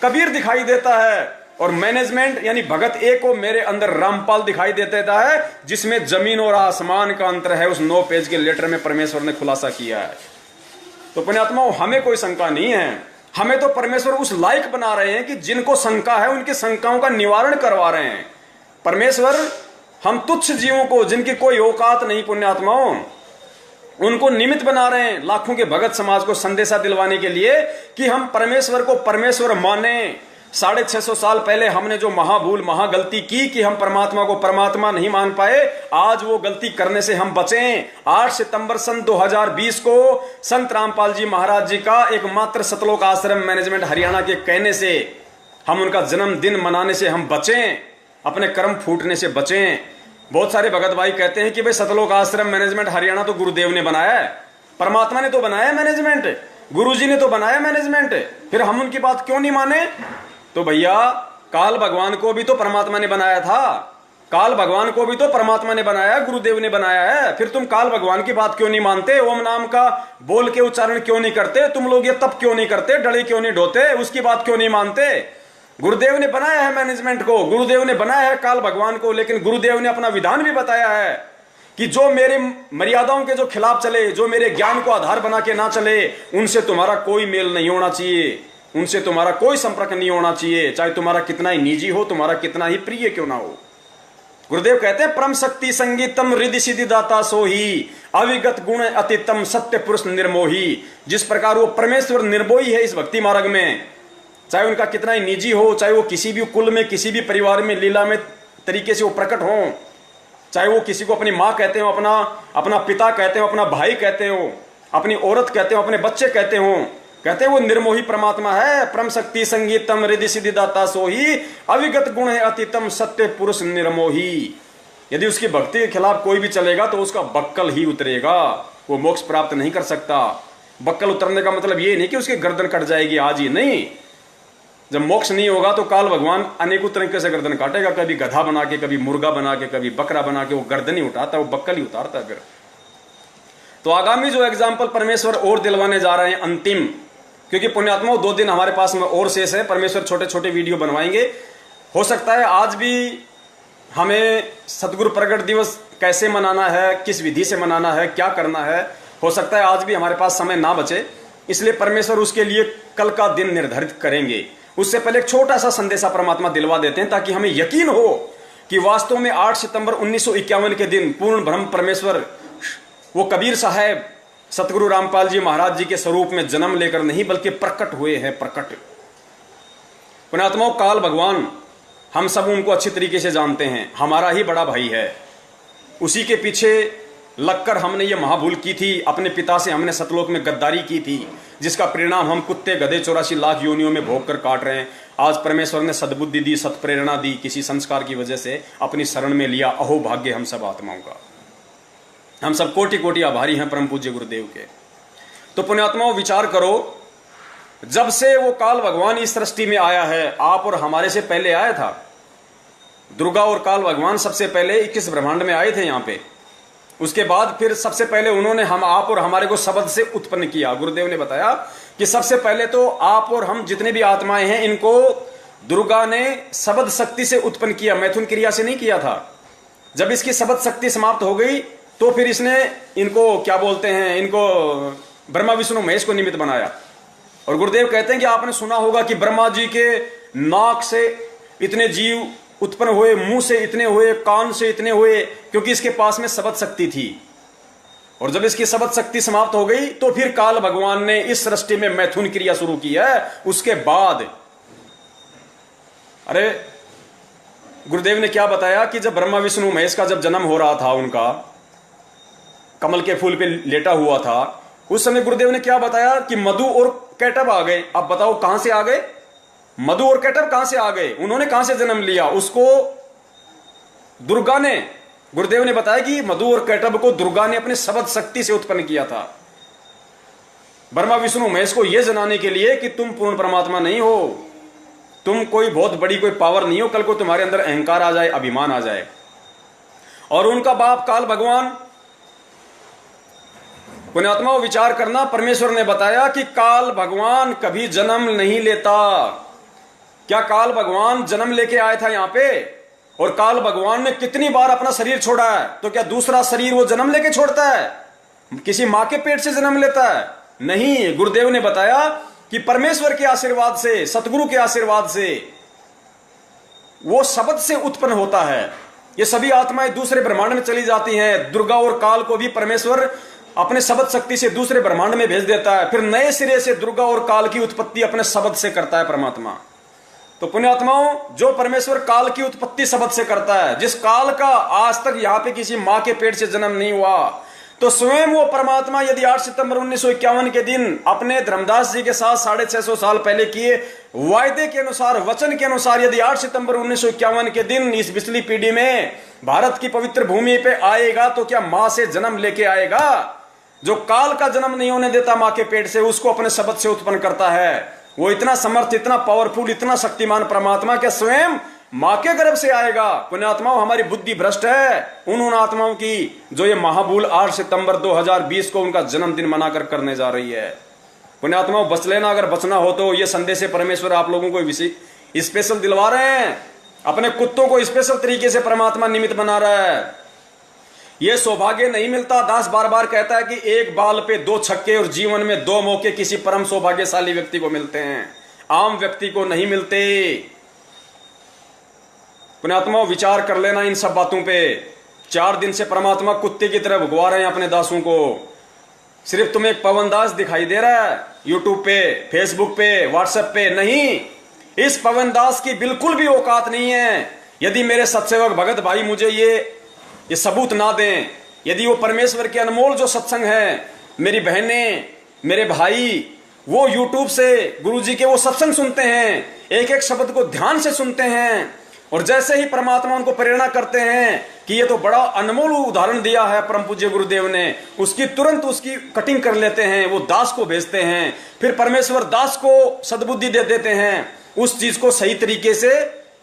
कबीर दिखाई देता है और मैनेजमेंट यानी भगत ए को मेरे अंदर रामपाल दिखाई देता है, जिसमें जमीन और आसमान का अंतर है। उस 9 पेज के लेटर में परमेश्वर ने खुलासा किया है। तो पुण्यात्माओं, हमें कोई शंका नहीं है, हमें तो परमेश्वर उस लायक बना रहे हैं कि जिनको शंका है उनकी शंकाओं का निवारण करवा रहे हैं। परमेश्वर हम तुच्छ जीवों को, जिनकी कोई औकात नहीं, पुण्यात्माओं, उनको निमित्त बना रहे हैं लाखों के भगत समाज को संदेशा दिलवाने के लिए कि हम परमेश्वर को परमेश्वर माने। 650 साल पहले हमने जो महाभूल, महागलती की कि हम परमात्मा को परमात्मा नहीं मान पाए, आज वो गलती करने से हम बचें। 8 सितंबर सन 2020 को संत रामपाल जी महाराज जी का एकमात्र सतलोक आश्रम मैनेजमेंट हरियाणा के कहने से हम उनका जन्मदिन मनाने से हम बचें, अपने कर्म फूटने से बचें। बहुत सारे भगत भाई कहते हैं कि भाई सतलोक आश्रम मैनेजमेंट हरियाणा तो गुरुदेव ने बनाया है, परमात्मा ने तो बनाया मैनेजमेंट, गुरुजी ने तो बनाया मैनेजमेंट, फिर हम उनकी बात क्यों नहीं माने? तो भैया, काल भगवान को भी तो परमात्मा ने बनाया था, काल भगवान को भी तो परमात्मा ने बनाया, गुरुदेव ने बनाया है। फिर तुम काल भगवान की बात क्यों नहीं मानते? ओम नाम का बोल के उच्चारण क्यों नहीं करते? तुम लोग ये तप क्यों नहीं करते? डले क्यों नहीं ढोते? उसकी बात क्यों नहीं मानते? गुरुदेव ने बनाया है मैनेजमेंट को, गुरुदेव ने बनाया है काल भगवान को, लेकिन गुरुदेव ने अपना विधान भी बताया है कि जो मेरे मर्यादाओं के जो खिलाफ चले, जो मेरे ज्ञान को आधार बना के ना चले, उनसे तुम्हारा कोई मेल नहीं होना चाहिए, उनसे तुम्हारा कोई संपर्क नहीं होना चाहिए, चाहे तुम्हारा कितना ही निजी हो, तुम्हारा कितना ही प्रिय क्यों ना हो। गुरुदेव कहते हैं, परम शक्ति संगीतम रिद्धि सिद्धि दाता सोही, अविगत गुण अतितम सत्य पुरुष निर्मोही। जिस प्रकार वो परमेश्वर निर्मोही है इस भक्ति मार्ग में, चाहे उनका कितना ही निजी हो, चाहे वो किसी भी कुल में, किसी भी परिवार में, लीला में तरीके से वो प्रकट हो, चाहे वो किसी को अपनी माँ कहते हो, अपना पिता कहते हो, अपना भाई कहते हो, अपनी औरत कहते हो, अपने बच्चे कहते हो, कहते हैं वो निर्मोही परमात्मा है। परम शक्ति संगीतम रिद्धि सिद्धि दाता सोही, अविगत गुण है अतितम सत्य पुरुष निर्मोही। यदि उसकी भक्ति के खिलाफ कोई भी चलेगा तो उसका बक्कल ही उतरेगा, वो मोक्ष प्राप्त नहीं कर सकता। बक्कल उतरने का मतलब ये नहीं कि उसकी गर्दन कट जाएगी आज ही, नहीं। जब मोक्ष नहीं होगा तो काल भगवान अनेकों तरीके से गर्दन काटेगा, कभी गधा बना के, कभी मुर्गा बना के, कभी बकरा बना के, वो गर्दन ही उठाता है, वो बक्कल ही उतारता है फिर। तो आगामी जो एग्जाम्पल परमेश्वर और दिलवाने जा रहे हैं अंतिम, क्योंकि पुण्यात्माओं 2 दिन हमारे पास में और शेष है, परमेश्वर छोटे छोटे वीडियो बनवाएंगे। हो सकता है आज भी हमें सतगुरु प्रगट दिवस कैसे मनाना है, किस विधि से मनाना है, क्या करना है, हो सकता है आज भी हमारे पास समय ना बचे, इसलिए परमेश्वर उसके लिए कल का दिन निर्धारित करेंगे। उससे पहले एक छोटा सा संदेशा परमात्मा दिलवा देते हैं, ताकि हमें यकीन हो कि वास्तव में 8 सितंबर 1951 के दिन पूर्ण ब्रह्म परमेश्वर वो कबीर साहब सतगुरु रामपाल जी महाराज जी के स्वरूप में जन्म लेकर नहीं, बल्कि प्रकट हुए हैं। प्रकट पुण्यात्माओं, काल भगवान हम सब उनको अच्छी तरीके से जानते हैं, हमारा ही बड़ा भाई है। उसी के पीछे लगकर हमने ये महाभूल की थी, अपने पिता से हमने सतलोक में गद्दारी की थी, जिसका परिणाम हम कुत्ते गधे 84 लाख योनियों में भोग कर काट रहे हैं। आज परमेश्वर ने सद्बुद्धि दी, सत्प्रेरणा दी, किसी संस्कार की वजह से अपनी शरण में लिया। अहो भाग्य हम सब आत्माओं का, हम सब कोटि कोटि आभारी हैं परम पूज्य गुरुदेव के। तो पुण्यात्माओं, विचार करो जब से वो काल भगवान इस सृष्टि में आया है, आप और हमारे से पहले आया था। दुर्गा और काल भगवान सबसे पहले 21 ब्रह्मांड में आए थे यहाँ पे। उसके बाद फिर सबसे पहले उन्होंने हम आप और हमारे को शब्द से उत्पन्न किया। गुरुदेव ने बताया कि सबसे पहले तो आप और हम जितने भी आत्माएं हैं, इनको दुर्गा ने शब्द शक्ति से उत्पन्न किया, मैथुन क्रिया से नहीं किया था। जब इसकी शब्द शक्ति समाप्त हो गई तो फिर इसने इनको क्या बोलते हैं, इनको ब्रह्मा विष्णु महेश को निमित्त बनाया। और गुरुदेव कहते हैं कि आपने सुना होगा कि ब्रह्मा जी के नाक से इतने जीव उत्पन्न हुए, मुंह से इतने हुए, कान से इतने हुए, क्योंकि इसके पास में शब्द शक्ति थी। और जब इसकी शब्द शक्ति समाप्त हो गई तो फिर काल भगवान ने इस सृष्टि में मैथुन क्रिया शुरू की है। उसके बाद अरे गुरुदेव ने क्या बताया कि जब ब्रह्मा विष्णु महेश का जब जन्म हो रहा था, उनका कमल के फूल पे लेटा हुआ था, उस समय गुरुदेव ने क्या बताया कि मधु और कैटब आ गए। अब बताओ कहां से आ गए? मधु और कैटब कहां से आ गए? उन्होंने कहां से जन्म लिया? उसको दुर्गा ने, गुरुदेव ने बताया कि मधु और कैटब को दुर्गा ने अपने शब्द शक्ति से उत्पन्न किया था, ब्रह्मा विष्णु महेश को यह जनाने के लिए कि तुम पूर्ण परमात्मा नहीं हो, तुम कोई बहुत बड़ी कोई पावर नहीं हो, कल को तुम्हारे अंदर अहंकार आ जाए, अभिमान आ जाए। और उनका बाप काल भगवान, पुण्यात्माओं विचार करना, परमेश्वर ने बताया कि काल भगवान कभी जन्म नहीं लेता। क्या काल भगवान जन्म लेके आया था यहाँ पे? और काल भगवान ने कितनी बार अपना शरीर छोड़ा है? तो क्या दूसरा शरीर वो जन्म लेके छोड़ता है? किसी मां के पेट से जन्म लेता है? नहीं। गुरुदेव ने बताया कि परमेश्वर के आशीर्वाद से, सतगुरु के आशीर्वाद से वो शब्द से उत्पन्न होता है। ये सभी आत्माएं दूसरे ब्रह्मांड में चली जाती हैं। दुर्गा और काल को भी परमेश्वर अपने शब्द शक्ति से दूसरे ब्रह्मांड में भेज देता है। फिर नए सिरे से दुर्गा और काल की उत्पत्ति अपने शब्द से करता है परमात्मा। तो पुण्यात्माओं, जो परमेश्वर काल की उत्पत्ति शब्द से करता है, जिस काल का आज तक यहाँ पे किसी मां के पेट से जन्म नहीं हुआ, तो स्वयं वो परमात्मा यदि 8 सितंबर 1951 के दिन अपने धर्मदास जी के साथ 650 साल पहले किए वायदे के अनुसार, वचन के अनुसार, यदि 8 सितंबर 1951 के दिन इस बिजली पीढ़ी में भारत की पवित्र भूमि पे आएगा, तो क्या मां से जन्म लेके आएगा? जो काल का जन्म नहीं होने देता मां के पेट से, उसको अपने शब्द से उत्पन्न करता है। वो इतना समर्थ, इतना पावरफुल, इतना शक्तिमान परमात्मा के स्वयं मां के गर्भ से आएगा। पुण्यात्माओं, हमारी बुद्धि भ्रष्ट है उन आत्माओं की जो ये महाभूल 8 सितंबर 2020 को उनका जन्मदिन मनाकर करने जा रही है। पुण्यात्माओं, बच लेना, अगर बचना हो तो। ये संदेश से परमेश्वर आप लोगों को स्पेशल दिलवा रहे हैं। अपने कुत्तों को स्पेशल तरीके से परमात्मा निमित्त बना रहा है। ये सौभाग्य नहीं मिलता। दास बार बार कहता है कि एक बाल पे 2 छक्के और जीवन में 2 मौके किसी परम सौभाग्यशाली व्यक्ति को मिलते हैं, आम व्यक्ति को नहीं मिलते। पुण्यात्माओं, विचार कर लेना इन सब बातों पे। 4 दिन से परमात्मा कुत्ते की तरह भुगवा रहे हैं अपने दासों को। सिर्फ तुम्हें एक पवन दास दिखाई दे रहा है यूट्यूब पे, फेसबुक पे, व्हाट्सएप पे। नहीं, इस पवन दास की बिल्कुल भी औकात नहीं है। यदि मेरे सत्सेवक भगत भाई मुझे ये सबूत ना दें, यदि वो परमेश्वर के अनमोल जो सत्संग है, मेरी बहनें, मेरे भाई, वो यूट्यूब से गुरुजी के वो सत्संग सुनते हैं, एक एक शब्द को ध्यान से सुनते हैं, और जैसे ही परमात्मा उनको प्रेरणा करते हैं कि ये तो बड़ा अनमोल उदाहरण दिया है परम पूज्य गुरुदेव ने, उसकी तुरंत उसकी कटिंग कर लेते हैं, वो दास को भेजते हैं। फिर परमेश्वर दास को सद्बुद्धि दे देते हैं उस चीज को सही तरीके से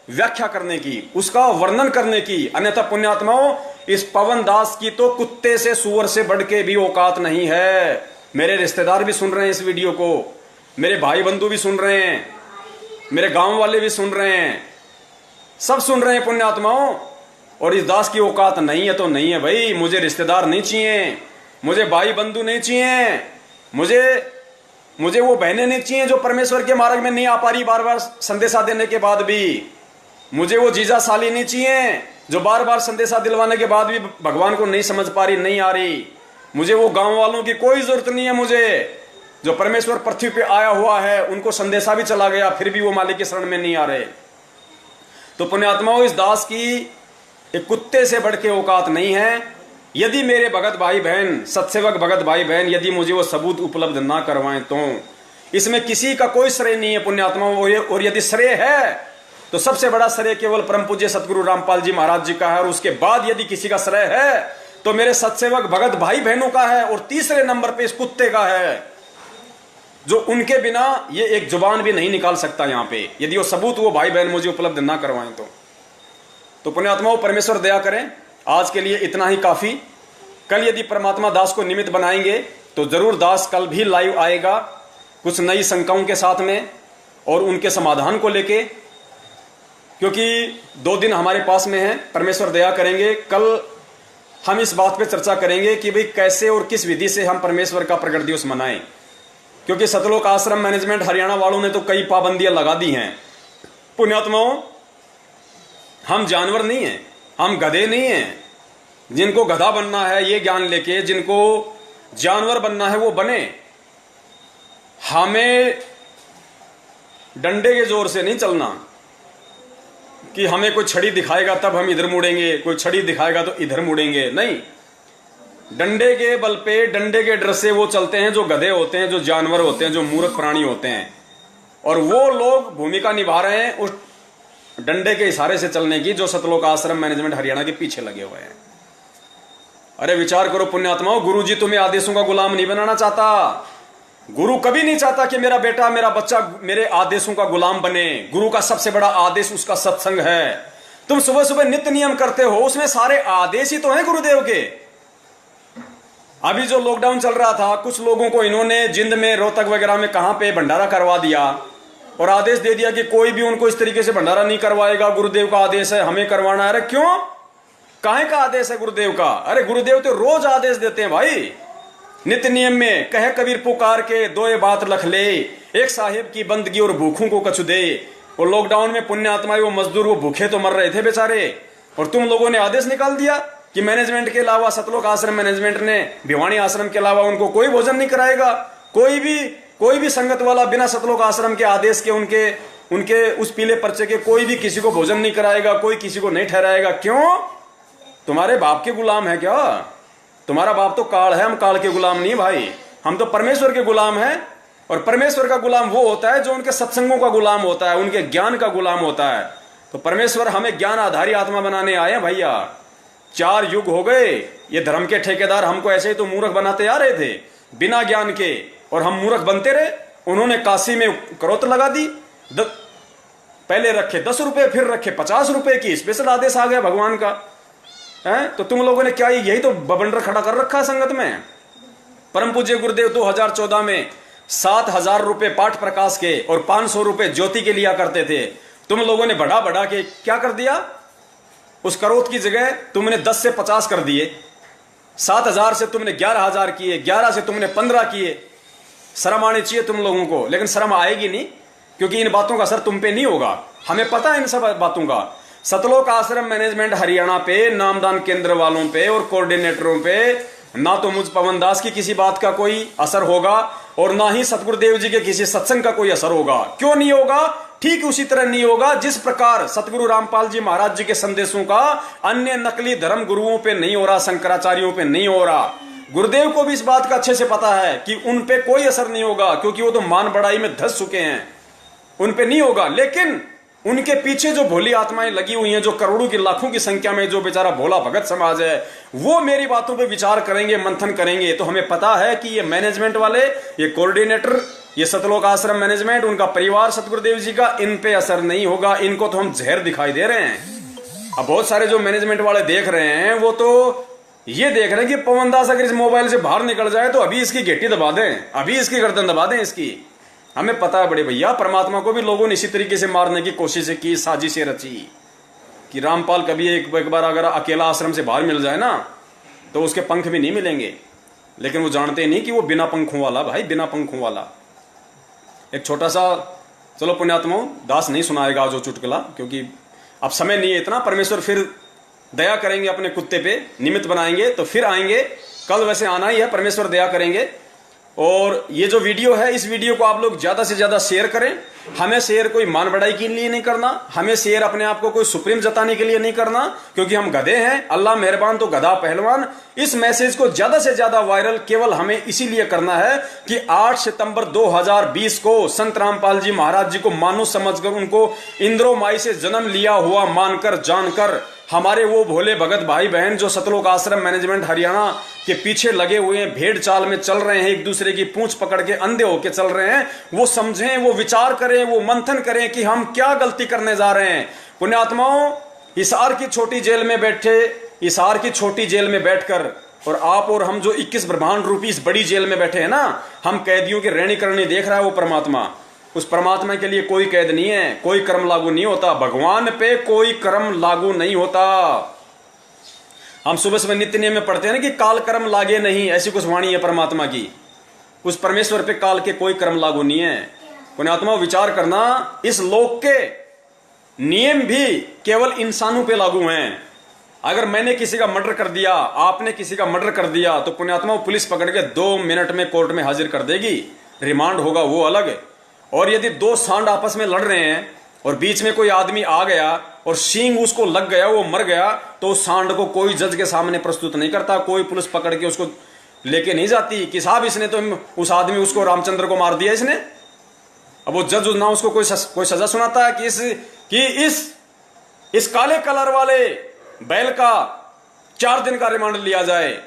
व्याख्या करने की, उसका वर्णन करने की। अन्यथा पुण्यात्माओं, इस पवन दास की तो कुत्ते से, सूअर से बढ़ के भी औकात नहीं है। मेरे रिश्तेदार भी सुन रहे हैं इस वीडियो को, मेरे भाई बंधु भी सुन रहे हैं, मेरे गांव वाले भी सुन रहे हैं, सब सुन रहे हैं पुण्यात्माओं। और इस दास की औकात नहीं है तो नहीं है भाई। मुझे रिश्तेदार नहीं चाहिए, मुझे भाई बंधु नहीं चाहिए, मुझे वो बहनें नहीं चाहिए जो परमेश्वर के मार्ग में नहीं आ पा रही बार बार संदेशा देने के बाद भी। मुझे वो जीजा साली नहीं चाहिए जो बार बार संदेशा दिलवाने के बाद भी भगवान को नहीं समझ पा रही, नहीं आ रही। मुझे वो गांव वालों की कोई जरूरत नहीं है। मुझे जो परमेश्वर पृथ्वी पे आया हुआ है, उनको संदेशा भी चला गया, फिर भी वो मालिक के शरण में नहीं आ रहे। तो पुण्यात्माओं, इस दास की एक कुत्ते से बढ़ के औकात नहीं है। यदि मेरे भगत भाई बहन, सत्सेवक भगत भाई बहन, यदि मुझे वो सबूत उपलब्ध ना करवाएं तो इसमें किसी का कोई श्रेय नहीं है पुण्यात्माओं। और यदि श्रेय है तो सबसे बड़ा श्रेय केवल परम पूज्य सतगुरु रामपाल जी महाराज जी का है। और उसके बाद यदि किसी का श्रेय है तो मेरे सत्सेवक भगत भाई बहनों का है। और तीसरे नंबर पे इस कुत्ते का है। जो उनके बिना ये एक जुबान भी नहीं निकाल सकता यहां पे, यदि वो सबूत वो भाई बहन मुझे उपलब्ध ना करवाएं तो पुण्यात्माओं परमेश्वर दया करें। आज के लिए इतना ही काफी। कल यदि परमात्मा दास को निमित्त बनाएंगे तो जरूर दास कल भी लाइव आएगा कुछ नई शंकाओं के साथ में और उनके समाधान को लेके, क्योंकि 2 दिन हमारे पास में है। परमेश्वर दया करेंगे कल हम इस बात पे चर्चा करेंगे कि भाई कैसे और किस विधि से हम परमेश्वर का प्रगट दिवस मनाएं, क्योंकि सतलोक आश्रम मैनेजमेंट हरियाणा वालों ने तो कई पाबंदियां लगा दी हैं। पुण्यात्माओं, हम जानवर नहीं हैं, हम गधे नहीं हैं। जिनको गधा बनना है ये ज्ञान लेके, जिनको जानवर बनना है वो बने। हमें डंडे के जोर से नहीं चलना कि हमें कोई छड़ी दिखाएगा तब हम इधर मुड़ेंगे, कोई छड़ी दिखाएगा तो इधर मुड़ेंगे, नहीं। डंडे के बल पे, डंडे के डर से वो चलते हैं जो गधे होते हैं, जो जानवर होते हैं, जो मूर्ख प्राणी होते हैं। और वो लोग भूमिका निभा रहे हैं उस डंडे के इशारे से चलने की, जो सतलोक आश्रम मैनेजमेंट हरियाणा के पीछे लगे हुए हैं। अरे विचार करो पुण्यात्माओं, गुरु जी तुम्हें आदेशों का गुलाम नहीं बनाना चाहता। गुरु कभी नहीं चाहता कि मेरा बेटा, मेरा बच्चा मेरे आदेशों का गुलाम बने। गुरु का सबसे बड़ा आदेश उसका सत्संग है। तुम सुबह सुबह नित्य नियम करते हो, उसमें सारे आदेश ही तो हैं गुरुदेव के। अभी जो लॉकडाउन चल रहा था, कुछ लोगों को इन्होंने जिंद में, रोहतक वगैरह में कहां पे भंडारा करवा दिया और आदेश दे दिया कि कोई भी उनको इस तरीके से भंडारा नहीं करवाएगा, गुरुदेव का आदेश है, हमें करवाना है। अरे क्यों, काहे का आदेश है गुरुदेव का? अरे गुरुदेव तो रोज आदेश देते हैं भाई। नित्य नियम में कहे कबीर पुकार के, 2 बात लख ले, एक साहिब की बंदगी और भूखों को कछु दे। और लॉकडाउन में पुण्य आत्माएं, वो मजदूर, वो भूखे तो मर रहे थे बेचारे, और तुम लोगों ने आदेश निकाल दिया कि मैनेजमेंट के अलावा, सतलोक आश्रम मैनेजमेंट ने भिवानी आश्रम के अलावा उनको कोई भोजन नहीं कराएगा। कोई भी संगत वाला बिना सतलोक आश्रम के आदेश के, उनके उस पीले पर्चे के कोई भी किसी को भोजन नहीं कराएगा, कोई किसी को नहीं ठहराएगा। क्यों? तुम्हारे बाप के गुलाम है क्या? तुम्हारा बाप तो काल है, हम काल के गुलाम नहीं भाई, हम तो परमेश्वर के गुलाम हैं। और परमेश्वर का गुलाम वो होता है जो उनके सत्संगों का गुलाम होता है, उनके ज्ञान का गुलाम होता है। तो परमेश्वर हमें ज्ञान आधारी आत्मा बनाने आए हैं भैया। 4 युग हो गए, ये धर्म के ठेकेदार हमको ऐसे ही तो मूर्ख बनाते आ रहे थे बिना ज्ञान के, और हम मूर्ख बनते रहे। उन्होंने काशी में करोत लगा दी, पहले रखे 10 रुपए, फिर रखे 50 रुपए की, स्पेशल आदेश आ गया भगवान का है। तो तुम लोगों ने क्या यही तो बबंडर खड़ा कर रखा संगत में। परम पूज्य गुरुदेव 2014 में 7,000 रुपए पाठ प्रकाश के और 500 रुपए ज्योति के लिया करते थे। तुम लोगों ने बढ़ा बढ़ा के क्या कर दिया, उस करोत की जगह तुमने 10 से 50 कर दिए, 7,000 से तुमने 11,000 किए, 11 से तुमने 15 किए। शर्म आनी चाहिए तुम लोगों को, लेकिन शर्म आएगी नहीं, क्योंकि इन बातों का असर तुम पे नहीं होगा। हमें पता है इन सब बातों का। सतलोक आश्रम मैनेजमेंट हरियाणा पे, नामदान केंद्र वालों पे और कोऑर्डिनेटरों पे ना तो मुझ पवन दास की किसी बात का कोई असर होगा और ना ही सतगुरुदेव जी के किसी सत्संग का कोई असर होगा। क्यों नहीं होगा? ठीक उसी तरह नहीं होगा जिस प्रकार सतगुरु रामपाल जी महाराज जी के संदेशों का अन्य नकली धर्म गुरुओं पे नहीं हो रहा, शंकराचार्यों पे नहीं हो रहा। गुरुदेव को भी इस बात का अच्छे से पता है कि उन पे कोई असर नहीं होगा, क्योंकि वो तो मान बढ़ाई में धस चुके हैं, उन पे नहीं होगा। लेकिन उनके पीछे जो भोली आत्माएं लगी हुई हैं, जो करोड़ों की लाखों की संख्या में जो बेचारा भोला भगत समाज है, वो मेरी बातों पे विचार करेंगे, मंथन करेंगे। तो हमें पता है कि ये मैनेजमेंट वाले, ये कोऑर्डिनेटर, ये सतलोक आश्रम मैनेजमेंट, उनका परिवार सतगुरुदेव जी का, इन पे असर नहीं होगा। इनको तो हम जहर दिखाई दे रहे हैं। अब बहुत सारे जो मैनेजमेंट वाले देख रहे हैं, वो तो ये देख रहे हैं कि पवन दास अगर इस मोबाइल से बाहर निकल जाए तो अभी इसकी घेटी दबा दें, अभी इसकी गर्दन दबा दें इसकी। हमें पता है बड़े भैया, परमात्मा को भी लोगों ने इसी तरीके से मारने की कोशिश की, साजिशें रची कि रामपाल कभी एक बार अगर अकेला आश्रम से बाहर मिल जाए ना तो उसके पंख भी नहीं मिलेंगे। लेकिन वो जानते नहीं कि वो बिना पंखों वाला, भाई बिना पंखों वाला। एक छोटा सा, चलो पुण्यात्माओं, दास नहीं सुनाएगा जो चुटकुला, क्योंकि अब समय नहीं है इतना। परमेश्वर फिर दया करेंगे, अपने कुत्ते पे निमित्त बनाएंगे तो फिर आएंगे। कल वैसे आना ही है, परमेश्वर दया करेंगे। और ये जो वीडियो है, इस वीडियो को आप लोग ज्यादा से ज्यादा शेयर करें। हमें शेयर कोई मान बढ़ाई के लिए नहीं करना, हमें शेयर अपने आप को कोई सुप्रीम जताने के लिए नहीं करना, क्योंकि हम गधे हैं। अल्लाह मेहरबान तो गधा पहलवान। इस मैसेज को ज्यादा से ज्यादा वायरल केवल हमें इसीलिए करना है कि 8 सितंबर 2020 को संत रामपाल जी महाराज जी को मानो समझकर, उनको इंद्रो माई से जन्म लिया हुआ मानकर जानकर हमारे वो भोले भगत भाई बहन जो सतलोक आश्रम मैनेजमेंट हरियाणा के पीछे लगे हुए हैं, भेड़ चाल में चल रहे हैं, एक दूसरे की पूंछ पकड़ के अंधे होके चल रहे हैं, वो समझें, वो विचार करें, वो मंथन करें कि हम क्या गलती करने जा रहे हैं। पुण्यात्माओं, हिसार की छोटी जेल में बैठे, हिसार की छोटी जेल में बैठकर और आप और हम जो 21 ब्रह्मांड रूपी इस बड़ी जेल में बैठे हैं ना, हम कैदियों की रहनी करनी देख रहा है वो परमात्मा। उस परमात्मा के लिए कोई कैद नहीं है, कोई कर्म लागू नहीं होता, भगवान पे कोई कर्म लागू नहीं होता। हम सुबह सुबह नित्य नियम में पढ़ते हैं ना कि काल कर्म लागे नहीं, ऐसी कुछ वाणी है परमात्मा की। उस परमेश्वर पे काल के कोई कर्म लागू नहीं है। पुण्यात्मा, विचार करना, इस लोक के नियम भी केवल इंसानों पे लागू हैं। अगर मैंने किसी का मर्डर कर दिया, आपने किसी का मर्डर कर दिया, तो पुण्यात्मा पुलिस पकड़ के 2 मिनट में कोर्ट में हाजिर कर देगी, रिमांड होगा वो अलग। और यदि 2 सांड आपस में लड़ रहे हैं और बीच में कोई आदमी आ गया और सींग उसको लग गया, वो मर गया, तो उस सांड को कोई जज के सामने प्रस्तुत नहीं करता, कोई पुलिस पकड़ के उसको लेके नहीं जाती कि साहब इसने तो उस आदमी, उसको रामचंद्र को मार दिया इसने। अब वो जज ना उसको कोई सजा सुनाता है कि इस काले कलर वाले बैल का 4 दिन का रिमांड लिया जाए।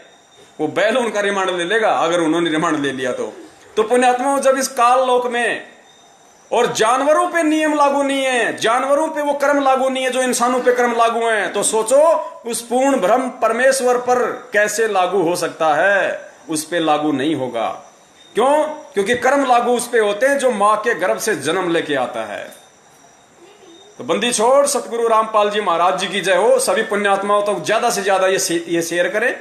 वो बैल उनका रिमांड ले लेगा अगर उन्होंने रिमांड ले लिया तो पुण्यात्माओं, जब इस काल लोक में और जानवरों पे नियम लागू नहीं है, जानवरों पे वो कर्म लागू नहीं है जो इंसानों पे कर्म लागू हैं, तो सोचो उस पूर्ण ब्रह्म परमेश्वर पर कैसे लागू हो सकता है? उस पे लागू नहीं होगा। क्यों? क्योंकि कर्म लागू उस पे होते हैं जो मां के गर्भ से जन्म लेके आता है। तो बंदी छोड़ सतगुरु रामपाल जी महाराज जी की जय हो। सभी पुण्यात्माओं तक तो ज्यादा से ज्यादा ये शेयर करें,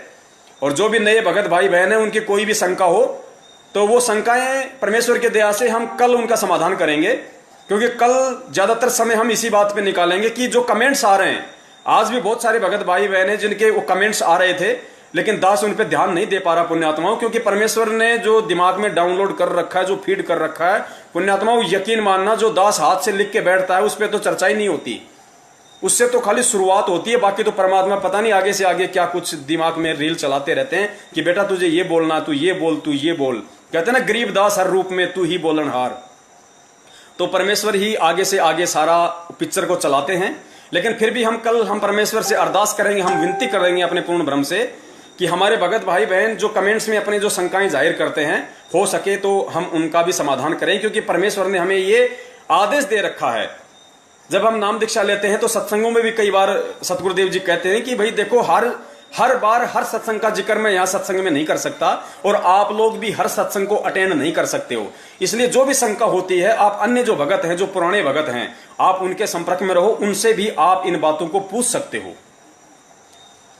और जो भी नए भगत भाई बहन हैं उनकी कोई भी शंका हो तो वो शंकाएं परमेश्वर के दया से हम कल उनका समाधान करेंगे, क्योंकि कल ज्यादातर समय हम इसी बात पे निकालेंगे कि जो कमेंट्स आ रहे हैं, आज भी बहुत सारे भगत भाई बहन हैं जिनके वो कमेंट्स आ रहे थे, लेकिन दास उन पे ध्यान नहीं दे पा रहा पुण्यात्माओं, क्योंकि परमेश्वर ने जो दिमाग में डाउनलोड कर रखा है, जो फीड कर रखा है पुण्यात्माओं, यकीन मानना जो दास हाथ से लिख के बैठता है उस पर तो चर्चा ही नहीं होती, उससे तो खाली शुरुआत होती है। बाकी तो परमात्मा पता नहीं आगे से आगे क्या कुछ दिमाग में रील चलाते रहते हैं कि बेटा तुझे ये बोलना, तू ये बोल, तू ये बोल। कहते हैं ना, गरीब दास हर रूप में तू ही बोलनहार। तो परमेश्वर ही आगे से आगे सारा पिक्चर को चलाते हैं। लेकिन फिर भी हम कल परमेश्वर से अरदास करेंगे, हम विनती करेंगे अपने पूर्ण ब्रह्म से कि हमारे भगत भाई बहन जो कमेंट्स में अपने जो शंकाएं जाहिर करते हैं, हो सके तो हम उनका भी समाधान करें, क्योंकि परमेश्वर ने हमें ये आदेश दे रखा है। जब हम नाम दीक्षा लेते हैं तो सत्संगों में भी कई बार सतगुरुदेव जी कहते हैं कि भाई देखो, हर बार हर सत्संग का जिक्र मैं यहाँ सत्संग में नहीं कर सकता, और आप लोग भी हर सत्संग को अटेंड नहीं कर सकते हो। इसलिए जो भी शंका होती है, आप अन्य जो भगत हैं, जो पुराने भगत हैं, आप उनके संपर्क में रहो, उनसे भी आप इन बातों को पूछ सकते हो।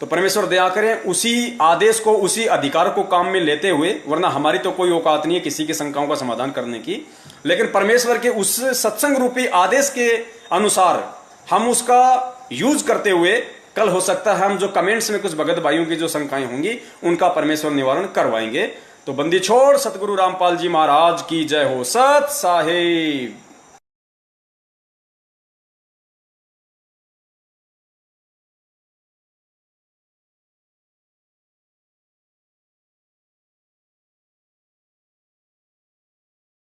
तो परमेश्वर दया करें, उसी आदेश को, उसी अधिकार को काम में लेते हुए, वरना हमारी तो कोई औकात नहीं है किसी की शंकाओं का समाधान करने की, लेकिन परमेश्वर के उस सत्संग रूपी आदेश के अनुसार हम उसका यूज करते हुए कल हो सकता है हम जो कमेंट्स में कुछ भगत भाइयों की जो शंकाएं होंगी उनका परमेश्वर निवारण करवाएंगे। तो बंदी छोड़ सतगुरु रामपाल जी महाराज की जय हो। सत साहिब।